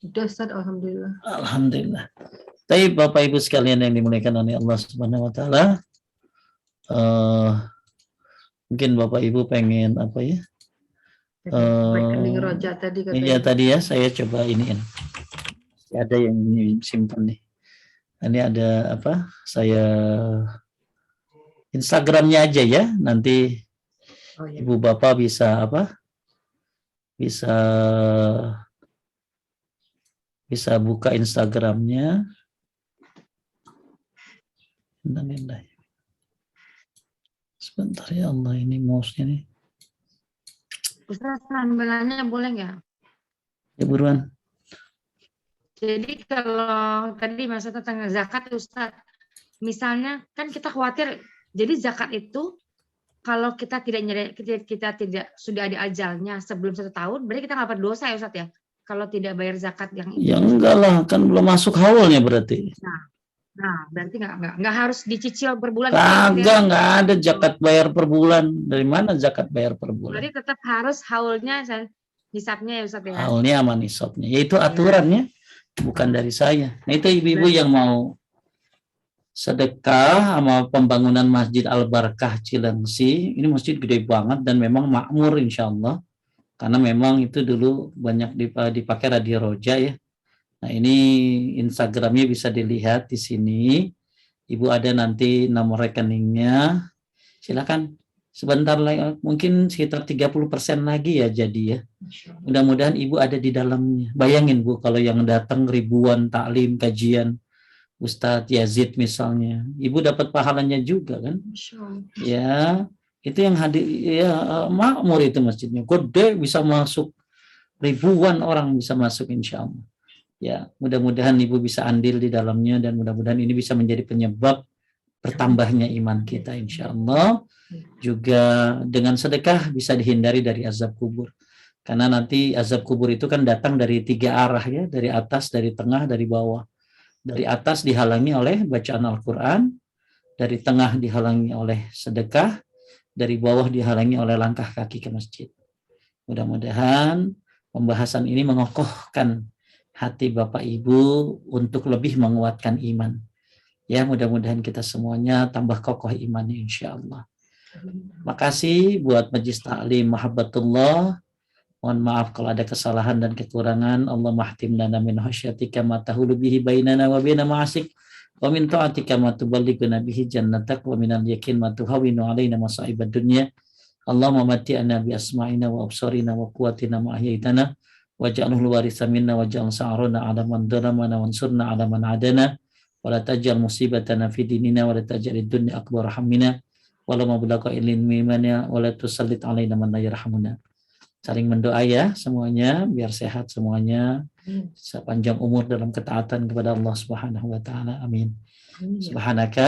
Udah Ustaz, alhamdulillah. Alhamdulillah. Tapi Bapak Ibu sekalian yang dimuliakan oleh Allah Subhanahu wa taala, mungkin Bapak Ibu pengen apa ya? Rekening roja tadi Iya katanya. tadi ya saya coba iniin. Ada yang simpan nih. Ini ada apa? Saya Instagramnya aja ya. Nanti Oh, ya. Ibu Bapak bisa apa? Bisa buka Instagramnya. Sebentar ya Allah, ini mouse-nya nih. Ustaz, tambahannya boleh nggak? Ya buruan. Jadi kalau tadi masa tentang zakat Ustaz, misalnya kan kita khawatir, jadi zakat itu kalau kita tidak sudah ada ajalnya sebelum 1 tahun, berarti kita nggak berdosa ya Ustaz ya? Kalau tidak bayar zakat yang itu. Ya enggak lah, kan belum masuk haulnya berarti. Nah, berarti nggak harus dicicil per bulan. Kagak, nggak ada zakat bayar per bulan. Dari mana zakat bayar per bulan? Berarti tetap harus haulnya nisabnya ya Ustaz ya. Haulnya sama nisabnya. Yaitu aturannya, bukan dari saya. Nah itu ibu-ibu yang mau sedekah sama pembangunan Masjid Al-Barkah Cilengsi. Ini masjid gede banget dan memang makmur insya Allah. Karena memang itu dulu banyak dipakai radio roja ya. Nah ini Instagramnya bisa dilihat di sini. Ibu ada nanti nomor rekeningnya. Silakan sebentar lagi, mungkin sekitar 30% lagi ya jadi ya. Mudah-mudahan Ibu ada di dalamnya. Bayangin Bu kalau yang datang ribuan taklim kajian Ustadz Yazid misalnya. Ibu dapat pahalanya juga kan? Ya, itu yang hadir ya, makmur itu masjidnya. Gede bisa masuk ribuan orang bisa masuk insya Allah. Ya, mudah-mudahan Ibu bisa andil di dalamnya dan mudah-mudahan ini bisa menjadi penyebab bertambahnya iman kita insya Allah. Juga dengan sedekah bisa dihindari dari azab kubur. Karena nanti azab kubur itu kan datang dari 3 arah ya, dari atas, dari tengah, dari bawah. Dari atas dihalangi oleh bacaan Al-Quran, dari tengah dihalangi oleh sedekah, dari bawah dihalangi oleh langkah kaki ke masjid. Mudah-mudahan pembahasan ini mengokohkan hati Bapak Ibu untuk lebih menguatkan iman. Ya, mudah-mudahan kita semuanya tambah kokoh imannya insya Allah. Makasih buat Majlis Ta'lim Mahabbatullah. Mohon maaf kalau ada kesalahan dan kekurangan. Allah mahtim lana min khasyatika ma tahulu bihi bainana wa baina ma'asik wa min ta'atika ma tuballighuna bihi jannatak wa minal yakin ma tuhawwinu alaina masa'ibad dunya. Allahumma matti'na bi asma'ina wa absarina wa quwwatina ma ahyaitana waj'alhu waritha minna waj'al sa'rana 'ala man dhalamana wansurna 'ala man 'adana wa la taj'al musibatana fi dinina wa la taj'al ad-dunya akbar hammina wa la mablagha ilmi minna wa la tusallit 'alaina man la yarhamuna. Saling mendoa ya semuanya biar sehat semuanya, sepanjang umur dalam ketaatan kepada Allah Subhanahu wa taala. Amin. Subhanaka